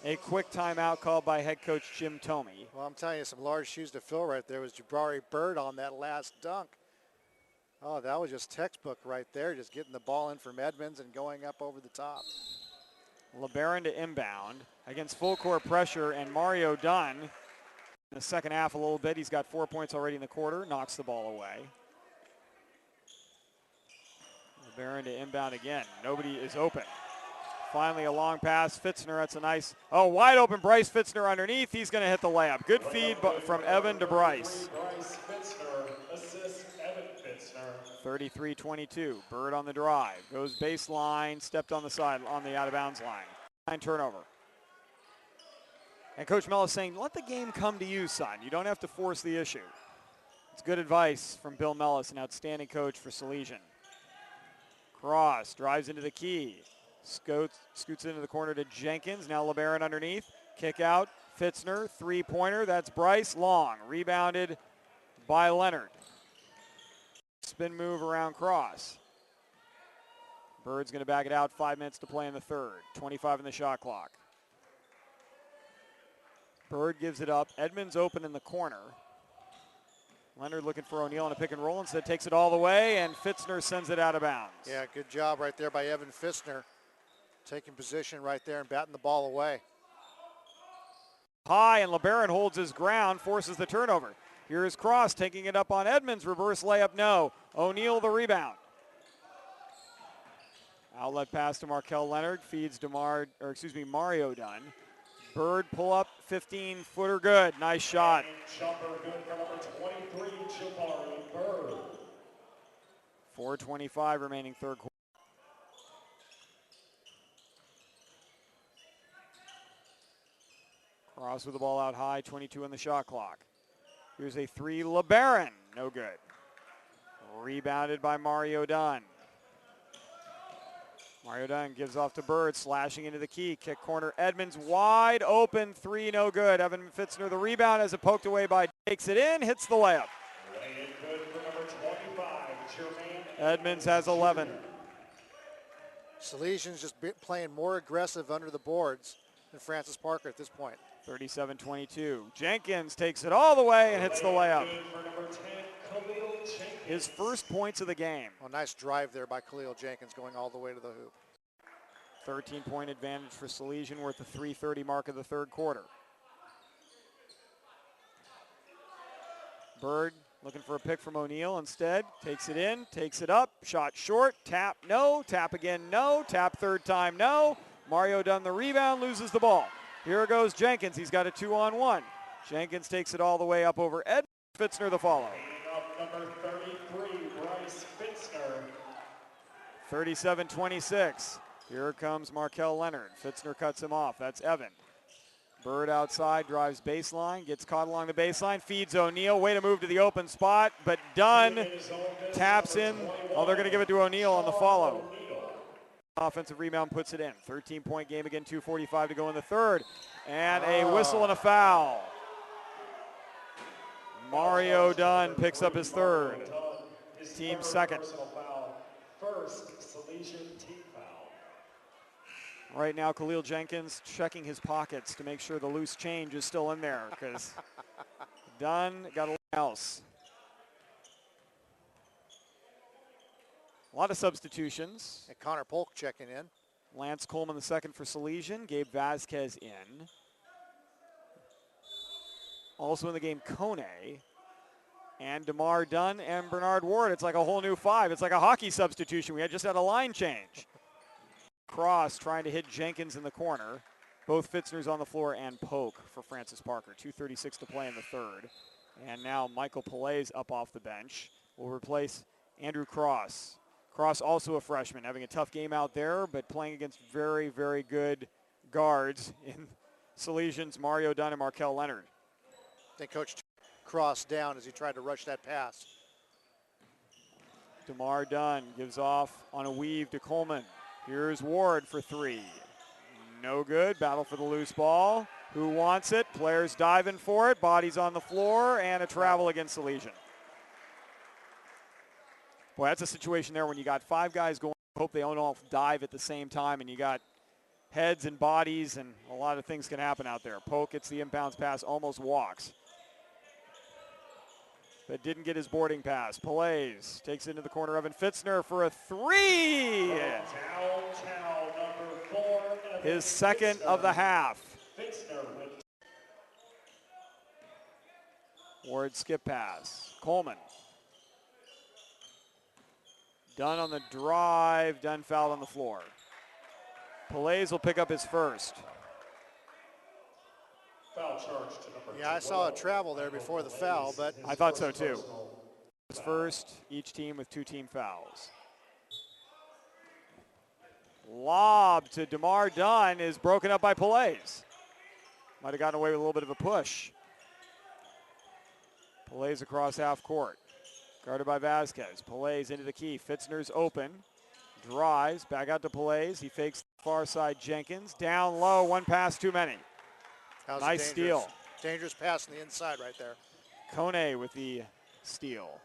a quick timeout called by head coach Jim Thome. Well, I'm telling you, some large shoes to fill right there was Jabari Bird on that last dunk. Oh, that was just textbook right there, just getting the ball in from Edmonds and going up over the top. LeBaron to inbound against full court pressure, and Mario Dunn in the second half a little bit. He's got 4 points already in the quarter, knocks the ball away. LeBaron to inbound again. Nobody is open. Finally a long pass. Fitzner, that's a nice, wide open Bryce Fitzner underneath. He's going to hit the layup. Good feed from Evan to Bryce. 33-22. Bird on the drive. Goes baseline, stepped on the side, on the out-of-bounds line. Turnover. And Coach Mellis saying, let the game come to you, son. You don't have to force the issue. It's good advice from Bill Mellis, an outstanding coach for Salesian. Cross, drives into the key. Scoots into the corner to Jenkins. Now LeBaron underneath. Kick out. Fitzner, three-pointer. That's Bryce. Long. Rebounded by Leonard. Spin move around Cross. Bird's going to back it out. 5 minutes to play in the third. 25 in the shot clock. Bird gives it up. Edmonds open in the corner. Leonard looking for O'Neal on a pick and roll. Instead takes it all the way, and Fitzner sends it out of bounds. Yeah, good job right there by Evan Fitzner. Taking position right there and batting the ball away. High, and LeBaron holds his ground, forces the turnover. Here is Cross taking it up on Edmonds. Reverse layup, no. O'Neal the rebound. Outlet pass to Markel Leonard. Feeds to Mario Dunn. Bird pull up, 15-footer good. Nice shot. Jumper good for number 23, Jabari Bird. 4:25 remaining third quarter. Cross with the ball out high, 22 on the shot clock. Here's a three, LeBaron, no good. Rebounded by Mario Dunn. Mario Dunn gives off to Bird, slashing into the key. Kick corner, Edmonds wide open, three, no good. Evan Fitzner the rebound as it poked away by, takes it in, hits the layup. Lay it good for number 25, Jermaine Edmonds has 11. Salesian's just playing more aggressive under the boards than Francis Parker at this point. 37-22. Jenkins takes it all the way and hits the layup. His first points of the game. Oh, nice drive there by Khalil Jenkins going all the way to the hoop. 13-point advantage for Salesian. We're at the 3:30 mark of the third quarter. Bird Looking for a pick from O'Neal instead. Takes it in, takes it up, shot short, tap, no, tap again, no, tap third time, no. Mario Dunn the rebound, loses the ball. Here goes Jenkins, he's got a 2-on-1. Jenkins takes it all the way up over Ed. Fitzner the follow. Number 33, Bryce Fitzner. 37-26. Here comes Markel Leonard. Fitzner cuts him off, that's Evan. Bird outside, drives baseline, gets caught along the baseline, feeds O'Neal. Way to move to the open spot, but Dunn taps in. Oh, they're going to give it to O'Neal on the follow. Offensive rebound puts it in. 13-point game again, 2:45 to go in the third. And a whistle and a foul. Mario Dunn picks up his third. Team second. First Salesian team foul. Right now, Khalil Jenkins checking his pockets to make sure the loose change is still in there because Dunn got a else. A lot of substitutions. And Connor Polk checking in. Lance Coleman the second for Salesian. Gabe Vasquez in. Also in the game, Kone. And DeMar Dunn and Bernard Ward. It's like a whole new five. It's like a hockey substitution. We had just had a line change. Cross trying to hit Jenkins in the corner. Both Fitzner's on the floor and Polk for Francis Parker. 2:36 to play in the third. And now Michael Pillais up off the bench will replace Andrew Cross. Cross also a freshman, having a tough game out there, but playing against very, very good guards in Salesian's Mario Dunn and Markel Leonard. They coached Cross down as he tried to rush that pass. DeMar Dunn gives off on a weave to Coleman. Here's Ward for three. No good. Battle for the loose ball. Who wants it? Players diving for it. Bodies on the floor, and a travel against Salesian. Boy, that's a situation there when you got five guys going. Hope they don't all dive at the same time, and you got heads and bodies, and a lot of things can happen out there. Polk gets the inbounds pass, almost walks, but didn't get his boarding pass. Pillais takes it into the corner. Evan Fitzner for a three. Number 4, His second of the half. Ward skip pass. Coleman. Dunn on the drive. Dunn fouled on the floor. Pillais will pick up his first. Foul charge to number Yeah, I saw a travel there before the foul, but I thought so too. His first, each team with 2 team fouls. Lob to DeMar Dunn is broken up by Pillais. Might have gotten away with a little bit of a push. Pillais across half court. Guarded by Vasquez. Pillais into the key. Fitzner's open. Drives. Back out to Pillais. He fakes the far side Jenkins. Down low. One pass too many. Nice steal. Dangerous pass on the inside right there. Kone with the steal.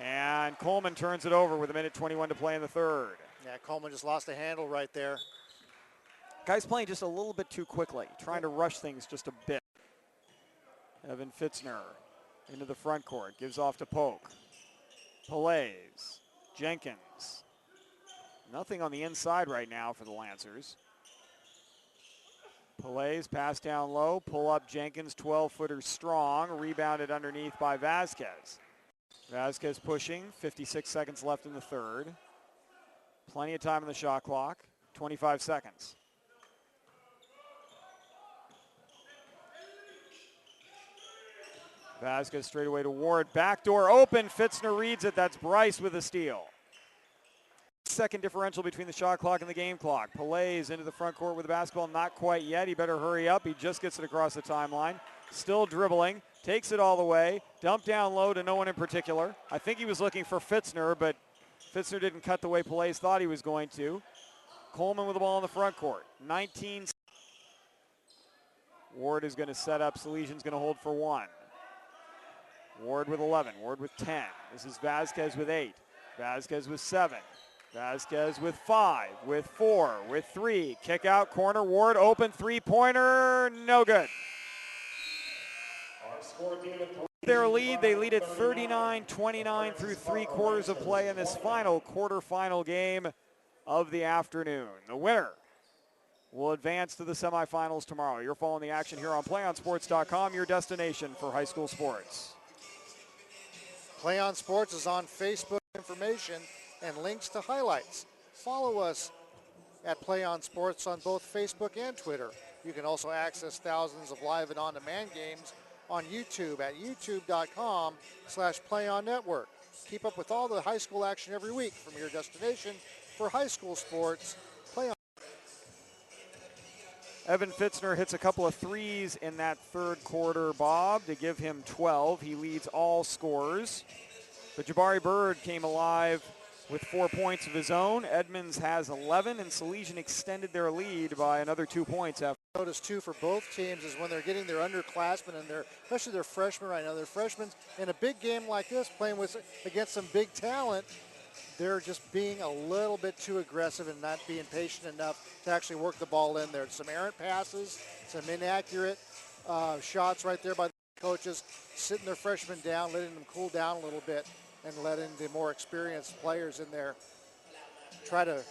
And Coleman turns it over with 1:21 to play in the third. Yeah, Coleman just lost the handle right there. Guys playing just a little bit too quickly, trying to rush things just a bit. Evan Fitzner into the front court, gives off to Polk. Pillais, Jenkins. Nothing on the inside right now for the Lancers. Pillais pass down low, pull up Jenkins, 12-footer strong, rebounded underneath by Vasquez. Vasquez pushing, 56 seconds left in the third. Plenty of time on the shot clock, 25 seconds. Vasquez straight away to Ward, backdoor open, Fitzner reads it, that's Bryce with a steal. Second differential between the shot clock and the game clock. Pillais into the front court with the basketball, not quite yet, he better hurry up, he just gets it across the timeline. Still dribbling, takes it all the way, dumped down low to no one in particular. I think he was looking for Fitzner, but Fitzner didn't cut the way Pillais thought he was going to. Coleman with the ball in the front court, 19. Ward is going to set up, Salesian's going to hold for 1. Ward with 11, Ward with 10. This is Vasquez with 8, Vasquez with 7, Vasquez with 5, with 4, with 3. Kick out corner, Ward open, three-pointer, no good. Their lead, they lead at 39-29 through 3 quarters of play in this final quarterfinal game of the afternoon. The winner will advance to the semifinals tomorrow. You're following the action here on PlayOnSports.com, your destination for high school sports. Play On Sports is on Facebook. Information and links to highlights. Follow us at Play On Sports on both Facebook and Twitter. You can also access thousands of live and on-demand games on YouTube at youtube.com/PlayOnNetwork. Keep up with all the high school action every week from your destination for high school sports. Play On. Evan Fitzner hits a couple of threes in that third quarter, Bob, to give him 12. He leads all scorers. But Jabari Bird came alive with 4 points of his own. Edmonds has 11, and Salesian extended their lead by another 2 points. Notice too for both teams is when they're getting their underclassmen and especially their freshmen right now. They're freshmen in a big game like this, playing against some big talent. They're just being a little bit too aggressive and not being patient enough to actually work the ball in there. Some errant passes, some inaccurate shots right there by the coaches, sitting their freshmen down, letting them cool down a little bit, and letting the more experienced players in there try to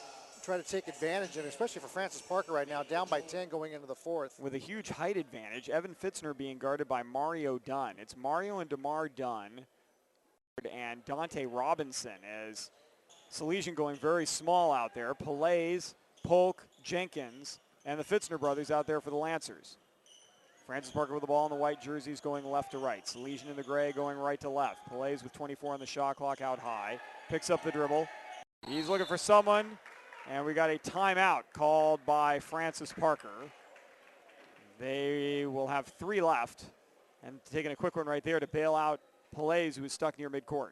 take advantage of it, especially for Francis Parker right now, down by 10 going into the fourth. With a huge height advantage, Evan Fitzner being guarded by Mario Dunn. It's Mario and DeMar Dunn and Dante Robinson as Salesian going very small out there. Pelays, Polk, Jenkins, and the Fitzner brothers out there for the Lancers. Francis Parker with the ball in the white jerseys going left to right. Salesian in the gray going right to left. Pelays with 24 on the shot clock out high. Picks up the dribble. He's looking for someone. And we got a timeout called by Francis Parker. They will have 3 left. And taking a quick one right there to bail out Pelays, who was stuck near midcourt.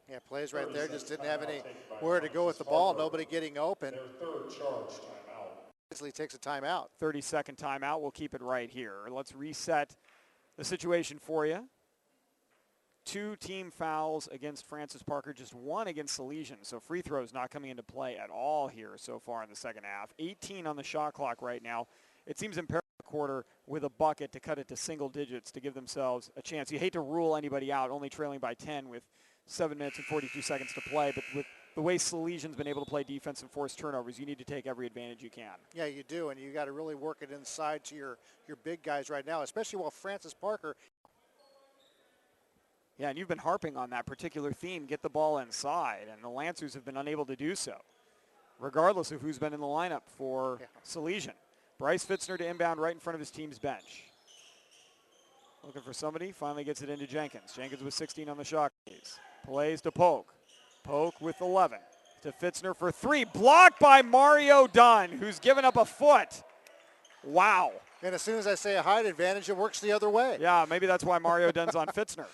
Yeah, Pelays right there, just didn't have anywhere to go with the ball. Nobody getting open. Their third charge timeout. Easily takes a timeout. 30-second timeout. We'll keep it right here. Let's reset the situation for you. 2 team fouls against Francis Parker, just 1 against Salesian. So free throws not coming into play at all here so far in the second half. 18 on the shot clock right now. It seems imperative quarter with a bucket to cut it to single digits to give themselves a chance. You hate to rule anybody out, only trailing by 10 with 7 minutes and 42 seconds to play, but with the way Salesian's been able to play defense and force turnovers, you need to take every advantage you can. Yeah, you do, and you got to really work it inside to your big guys right now, especially while Francis Parker. Yeah, and you've been harping on that particular theme, get the ball inside, and the Lancers have been unable to do so, regardless of who's been in the lineup for Salesian. Bryce Fitzner to inbound right in front of his team's bench. Looking for somebody, finally gets it into Jenkins. Jenkins with 16 on the shot. Plays to Polk. Polk with 11. To Fitzner for 3. Blocked by Mario Dunn, who's given up a foot. Wow. And as soon as I say a height advantage, it works the other way. Yeah, maybe that's why Mario Dunn's on Fitzner.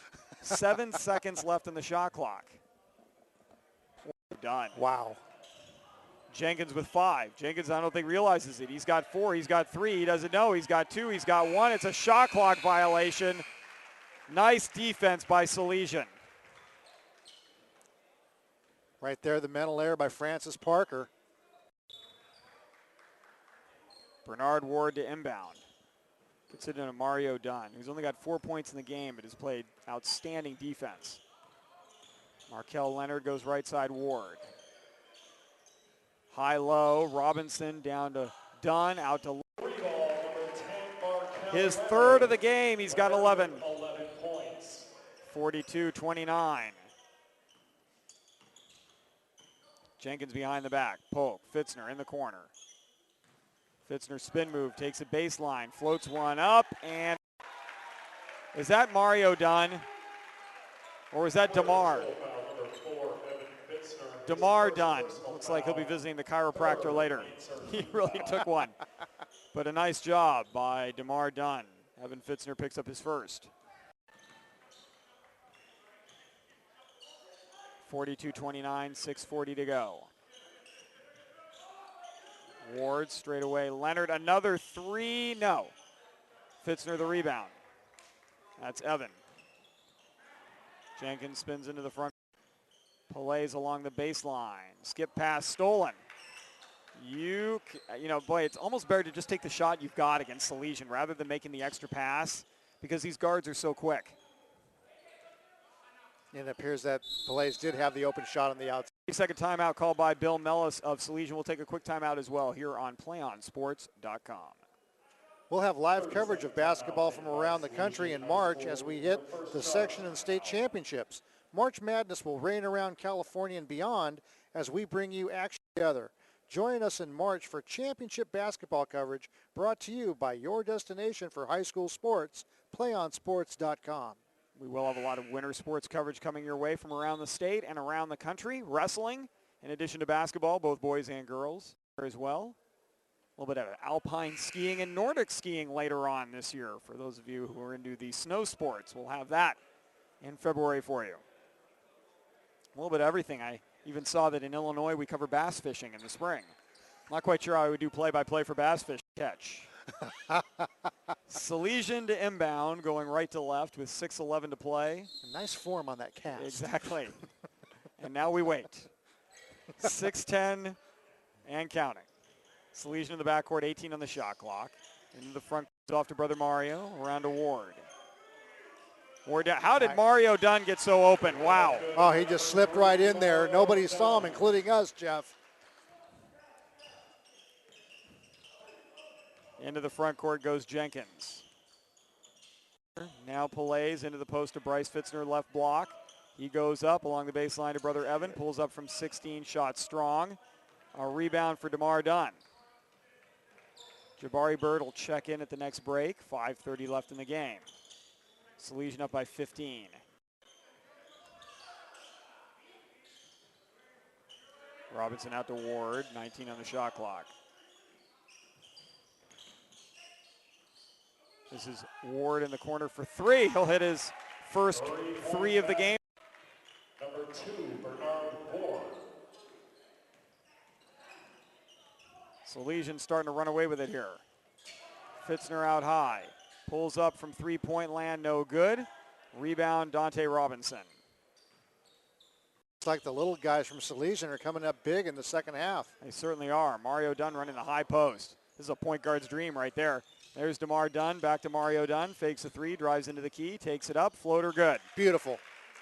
7 seconds left in the shot clock. Dunn. Wow. Jenkins with 5. Jenkins, I don't think, realizes it. He's got 4. He's got 3. He doesn't know. He's got 2. He's got 1. It's a shot clock violation. Nice defense by Salesian. Right there, the mental error by Francis Parker. Bernard Ward to inbound. Gets it into Mario Dunn, who's only got 4 points in the game, but has played outstanding defense. Markel Leonard goes right side Ward. High-low, Robinson down to Dunn, out to his third of the game. He's got 11. 42-29. Jenkins behind the back. Polk, Fitzner in the corner. Fitzner spin move, takes it baseline, floats one up, and is that Mario Dunn? Or is that DeMar? DeMar Dunn. Looks like he'll be visiting the chiropractor later. He really took one. But a nice job by DeMar Dunn. Evan Fitzner picks up his first. 42-29, 6:40 to go. Ward straight away. Leonard, another 3. No. Fitzner the rebound. That's Evan. Jenkins spins into the front. Pelays along the baseline. Skip pass stolen. You know, boy, it's almost better to just take the shot you've got against Salesian rather than making the extra pass because these guards are so quick. And it appears that Pelays did have the open shot on the outside. 30-second timeout called by Bill Mellis of Salesian. We'll take a quick timeout as well here on PlayOnSports.com. We'll have live coverage of basketball from around the country in March as we hit the section and state championships. March Madness will reign around California and beyond as we bring you action together. Join us in March for championship basketball coverage brought to you by your destination for high school sports, playonsports.com. We will have a lot of winter sports coverage coming your way from around the state and around the country. Wrestling, in addition to basketball, both boys and girls as well. A little bit of alpine skiing and Nordic skiing later on this year. For those of you who are into the snow sports, we'll have that in February for you. A little bit of everything. I even saw that in Illinois we cover bass fishing in the spring. Not quite sure how I would do play-by-play for bass fish catch. Salesian to inbound, going right to left with 6:11 to play. Nice form on that cast. Exactly. And now we wait. 6:10 and counting. Salesian in the backcourt, 18 on the shot clock. Into the front, off to brother Mario, around to Ward. How did Mario Dunn get so open? Wow. Oh, he just slipped right in there. Nobody saw him, including us, Jeff. Into the front court goes Jenkins. Now Pillais into the post to Bryce Fitzner, left block. He goes up along the baseline to brother Evan, pulls up from 16, shot strong. A rebound for DeMar Dunn. Jabari Bird will check in at the next break. 5:30 left in the game. Salesian up by 15. Robinson out to Ward, 19 on the shot clock. This is Ward in the corner for three. He'll hit his first three of the game. Number 2, Bernard Ward. Salesian starting to run away with it here. Fitzner out high. Pulls up from three-point land, no good. Rebound, Dante Robinson. It's like the little guys from Salesian are coming up big in the second half. They certainly are. Mario Dunn running the high post. This is a point guard's dream right there. There's DeMar Dunn, back to Mario Dunn. Fakes a three, drives into the key, takes it up, floater good. Beautiful.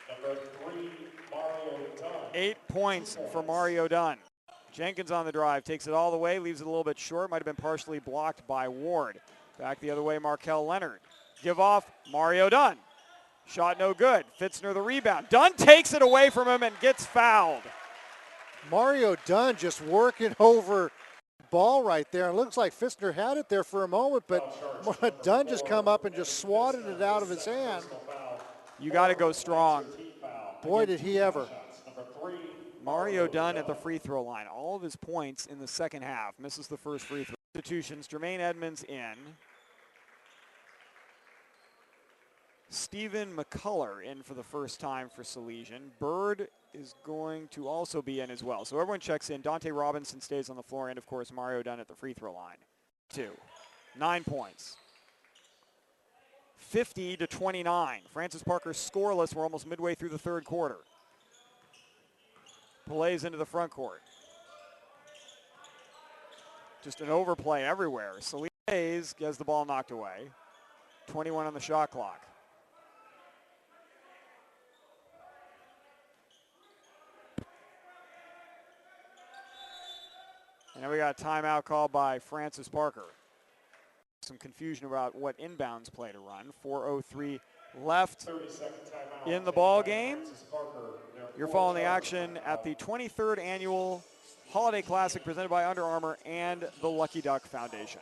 Number 3, Mario Dunn. 8 points for Mario Dunn. Jenkins on the drive, takes it all the way, leaves it a little bit short, might have been partially blocked by Ward. Back the other way, Markel Leonard. Give off, Mario Dunn. Shot no good. Fitzner the rebound. Dunn takes it away from him and gets fouled. Mario Dunn just working over the ball right there. It looks like Fitzner had it there for a moment, but Dunn just come up and just swatted it out of his hand. You got to go strong. Boy, did he ever. Mario Dunn at the free throw line. All of his points in the second half. Misses the first free throw. Substitutions, Jermaine Edmonds in. Stephen McCullough in for the first time for Salesian. Bird is going to also be in as well. So everyone checks in. Dante Robinson stays on the floor, and of course Mario Dunn at the free throw line. 9 points. 50-29. Francis Parker scoreless. We're almost midway through the third quarter. Plays into the front court. Just an overplay everywhere. Salesian gets the ball knocked away. 21 on the shot clock. And then we got a timeout called by Francis Parker. Some confusion about what inbounds play to run. 4:03 left in the ball game. You're following the action at the 23rd Annual Holiday Classic presented by Under Armour and the Lucky Duck Foundation.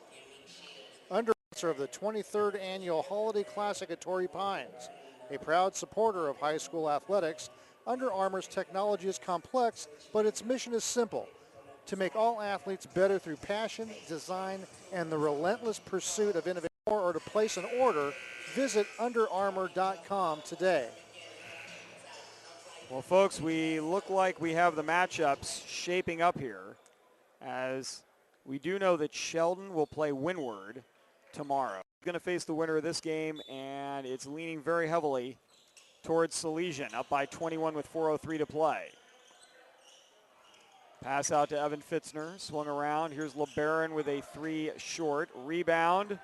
Under sponsor of the 23rd Annual Holiday Classic at Torrey Pines. A proud supporter of high school athletics, Under Armour's technology is complex, but its mission is simple: to make all athletes better through passion, design, and the relentless pursuit of innovation. Or to place an order, visit underarmour.com today. Well, folks, we look like we have the matchups shaping up here, as we do know that Sheldon will play Windward tomorrow. Going to face the winner of this game, and it's leaning very heavily towards Salesian, up by 21 with 4:03 to play. Pass out to Evan Fitzner, swung around. Here's LeBaron with a three short. Rebound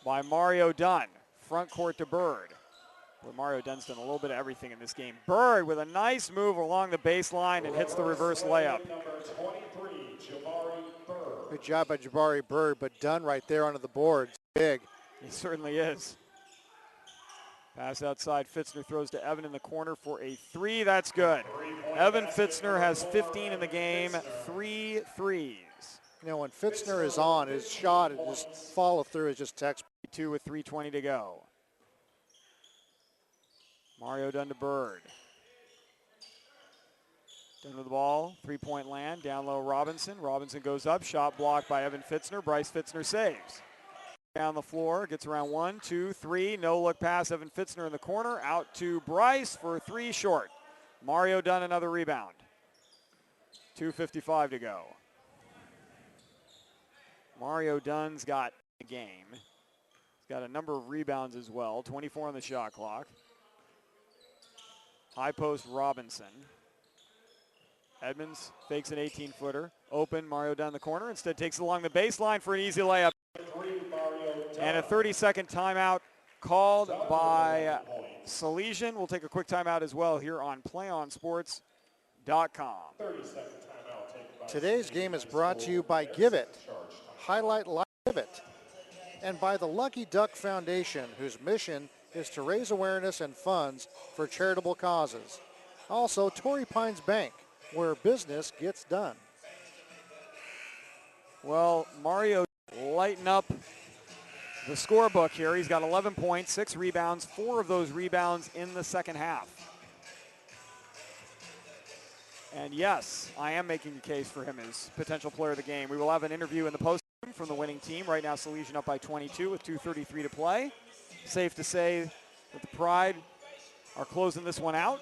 by Mario Dunn. Front court to Bird. Well, Mario Dunn's done a little bit of everything in this game. Bird with a nice move along the baseline and hits the reverse layup. Good job by Jabari Bird, but Dunn right there onto the board. Big. He certainly is. Pass outside, Fitzner throws to Evan in the corner for a three. That's good. Evan Fitzner has 15 in the game, 3 threes. You know, when Fitzner is on, his shot and his follow through is just textbook. 2 with 3:20 to go. Mario Dunn to Bird. Dunn with the ball, 3-point land, down low Robinson. Robinson goes up, shot blocked by Evan Fitzner. Bryce Fitzner saves. Down the floor, gets around 1, 2, 3. No look pass, Evan Fitzner in the corner. Out to Bryce for 3 short. Mario Dunn another rebound. 2:55 to go. Mario Dunn's got a game. He's got a number of rebounds as well. 24 on the shot clock. High post Robinson. Edmonds fakes an 18-footer. Open, Mario down the corner. Instead takes it along the baseline for an easy layup. And a 30-second timeout called by Salesian. We'll take a quick timeout as well here on PlayOnSports.com. Today's game is brought to you by Give It, Highlight Life Give It, and by the Lucky Duck Foundation, whose mission is to raise awareness and funds for charitable causes. Also, Torrey Pines Bank, where business gets done. Well, Mario lighten up the scorebook here. He's got 11 points, 6 rebounds, 4 of those rebounds in the second half. And yes, I am making a case for him as potential player of the game. We will have an interview in the postgame from the winning team. Right now, Salesian up by 22 with 2:33 to play. Safe to say that the Pride are closing this one out.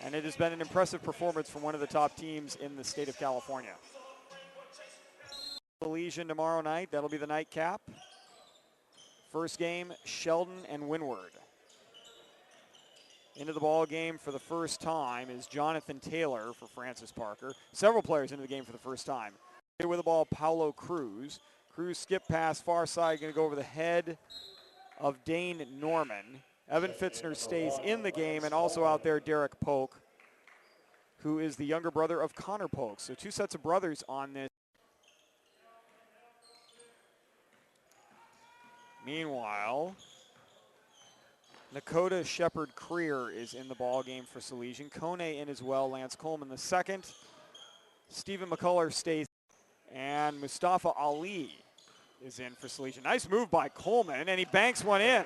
And it has been an impressive performance from one of the top teams in the state of California. Salesian tomorrow night, that'll be the nightcap. First game, Sheldon and Windward. Into the ball game for the first time is Jonathan Taylor for Francis Parker. Several players into the game for the first time. Here with the ball, Paulo Cruz. Cruz skip pass far side, going to go over the head of Dane Norman. Evan Fitzner stays in the game, and also out there Derek Polk, who is the younger brother of Connor Polk. So 2 sets of brothers on this. Meanwhile, Nakota Shepard-Creer is in the ball game for Salesian. Kone in as well. Lance Coleman the second. Stephen McCullough stays, and Mustafa Ali is in for Salesian. Nice move by Coleman, and he banks one in.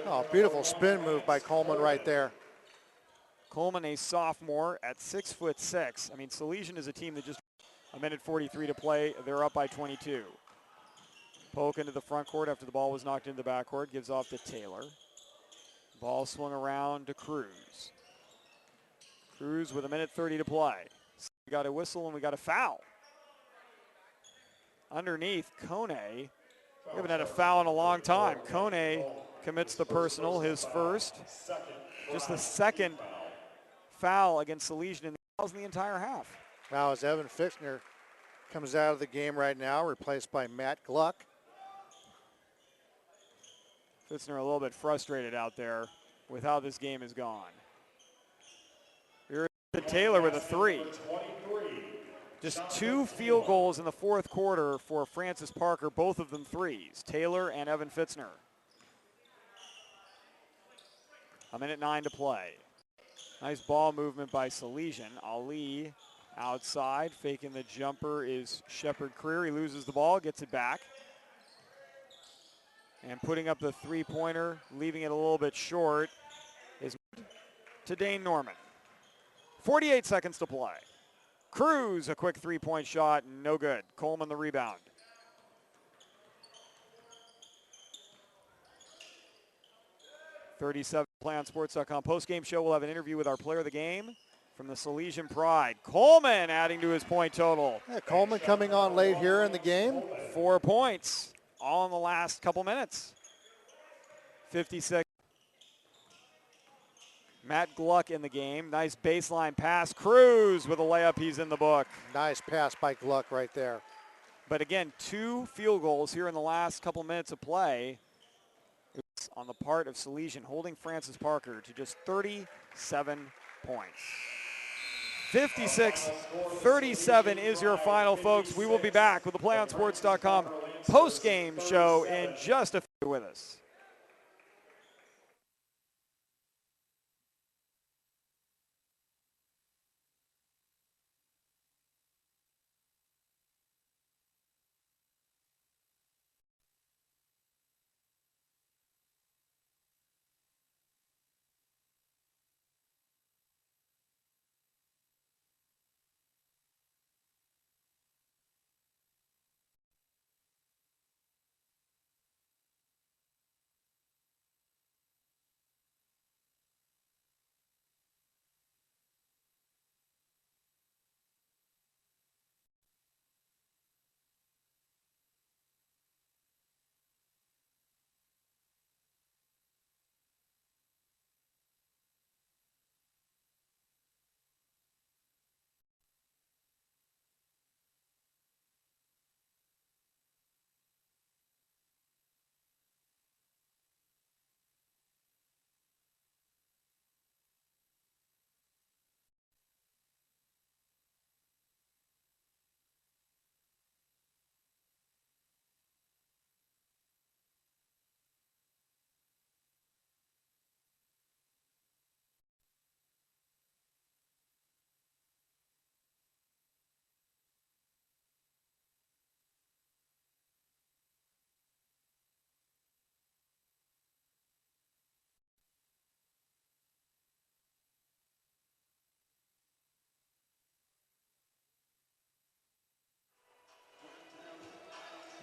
Oh, beautiful spin move by Coleman right there. Coleman, a sophomore at 6'6". I mean, Salesian is a team that just a minute 43 to play. They're up by 22. Polk into the front court after the ball was knocked into the backcourt. Gives off to Taylor. Ball swung around to Cruz. Cruz with a minute 30 to play. We got a whistle and we got a foul. Underneath, Kone. We haven't had a foul in a long time. Kone commits the personal, his first. Just the second foul against Salesian in the entire half. Now as Evan Fitzner comes out of the game right now, replaced by Matt Gluck. Fitzner a little bit frustrated out there with how this game has gone. Here's Taylor with a 3. Just 2 field goals in the fourth quarter for Francis Parker, both of them threes. Taylor and Evan Fitzner. A minute 9 to play. Nice ball movement by Salesian. Ali outside, faking the jumper is Shepard-Creer. He loses the ball, gets it back. And putting up the three-pointer, leaving it a little bit short, is to Dane Norman. 48 seconds to play. Cruz, a quick three-point shot, no good. Coleman the rebound. PlayOnSports.com postgame show. We'll have an interview with our player of the game from the Salesian Pride. Coleman adding to his point total. Yeah, Coleman coming on late here in the game. 4 points, all in the last couple minutes. 56. Matt Gluck in the game. Nice baseline pass. Cruz with a layup. He's in the book. Nice pass by Gluck right there. But again, 2 field goals here in the last couple minutes of play. It's on the part of Salesian, holding Francis Parker to just 37 points. 56-37 is your final, folks. We will be back with the PlayOnSports.com post-game show in just a few with us.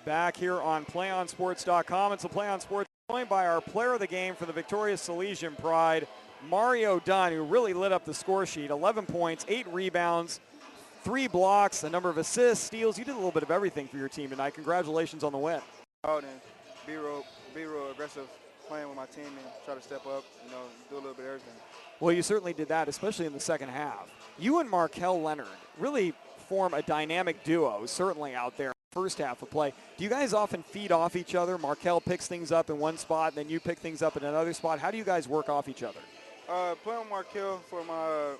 Back here on PlayOnSports.com. It's a Play on Sports joined by our player of the game for the victorious Salesian Pride, Mario Dunn, who really lit up the score sheet. 11 points, 8 rebounds, 3 blocks, a number of assists, steals. You did a little bit of everything for your team tonight. Congratulations on the win. Out and be real aggressive, playing with my team and try to step up, do a little bit of everything. Well, you certainly did that, especially in the second half. You and Markel Leonard really form a dynamic duo, certainly out there. First half of play. Do you guys often feed off each other? Markel picks things up in one spot, and then you pick things up in another spot. How do you guys work off each other? Playing with Markel for my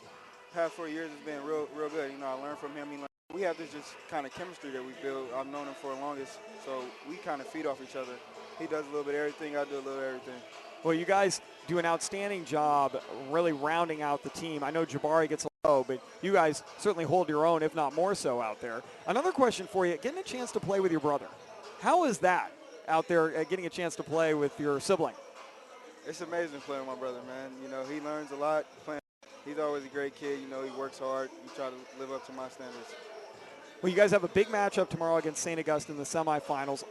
past 4 years has been real good. I learned from him. We have this just kind of chemistry that we build. I've known him for the longest, so we kind of feed off each other. He does a little bit of everything. I do a little of everything. Well, you guys do an outstanding job really rounding out the team. I know Jabari gets a low, but you guys certainly hold your own, if not more so, out there. Another question for you, getting a chance to play with your brother. How is that out there, getting a chance to play with your sibling? It's amazing playing with my brother, man. He learns a lot playing. He's always a great kid. He works hard. We try to live up to my standards. Well, you guys have a big matchup tomorrow against St. Augustine in the semifinals.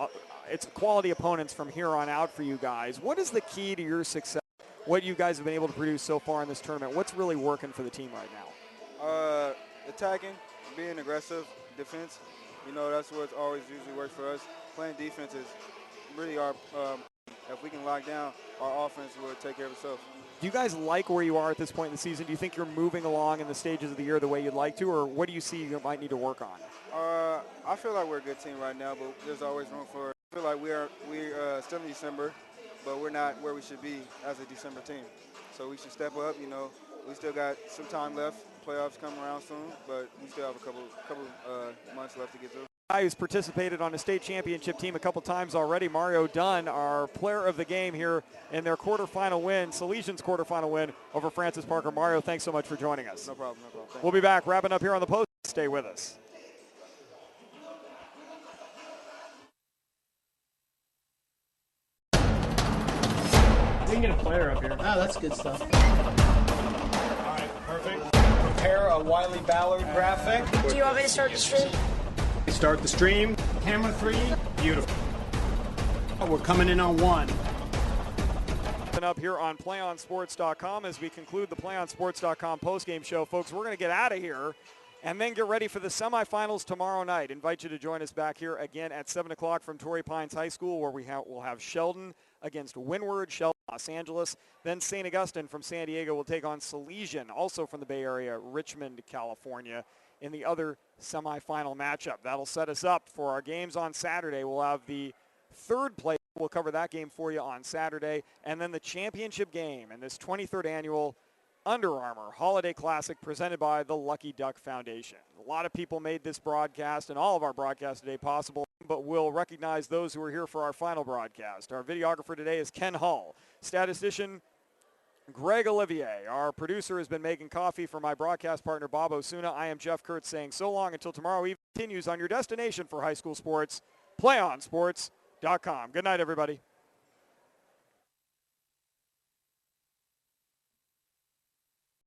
It's quality opponents from here on out for you guys. What is the key to your success? What you guys have been able to produce so far in this tournament? What's really working for the team right now? Attacking, being aggressive, defense. That's what's always usually works for us. Playing defense is really our if we can lock down, our offense will take care of itself. Do you guys like where you are at this point in the season? Do you think you're moving along in the stages of the year the way you'd like to, or what do you see you might need to work on? I feel like we're a good team right now, but there's always room for. I feel like we're still in December, but we're not where we should be as a December team. So we should step up. We still got some time left. Playoffs come around soon, but we still have a couple months left to get through. Guy who's participated on a state championship team a couple times already, Mario Dunn, our player of the game here in their quarterfinal win, Salesian's quarterfinal win over Francis Parker. Mario, thanks so much for joining us. No problem. We'll be back wrapping up here on the Post. Stay with us. We can get a player up here. Oh, that's good stuff. All right, perfect. Prepare a Wiley Ballard graphic. Do you want me to start the stream? Start the stream. Camera 3. Beautiful. We're coming in on 1. Up here on PlayOnSports.com as we conclude the PlayOnSports.com postgame show. Folks, we're going to get out of here and then get ready for the semifinals tomorrow night. Invite you to join us back here again at 7 o'clock from Torrey Pines High School, where we'll have Sheldon against Windward, Sheldon, Los Angeles. Then St. Augustine from San Diego will take on Salesian, also from the Bay Area, Richmond, California, in the other semifinal matchup. That'll set us up for our games on Saturday. We'll have the third place. We'll cover that game for you on Saturday. And then the championship game in this 23rd annual Under Armour Holiday Classic presented by the Lucky Duck Foundation. A lot of people made this broadcast and all of our broadcasts today possible, but we'll recognize those who are here for our final broadcast. Our videographer today is Ken Hull. Statistician Greg Olivier. Our producer has been making coffee for my broadcast partner, Bob Osuna. I am Jeff Kurtz saying so long until tomorrow evening continues on your destination for high school sports, PlayOnSports.com. Good night, everybody.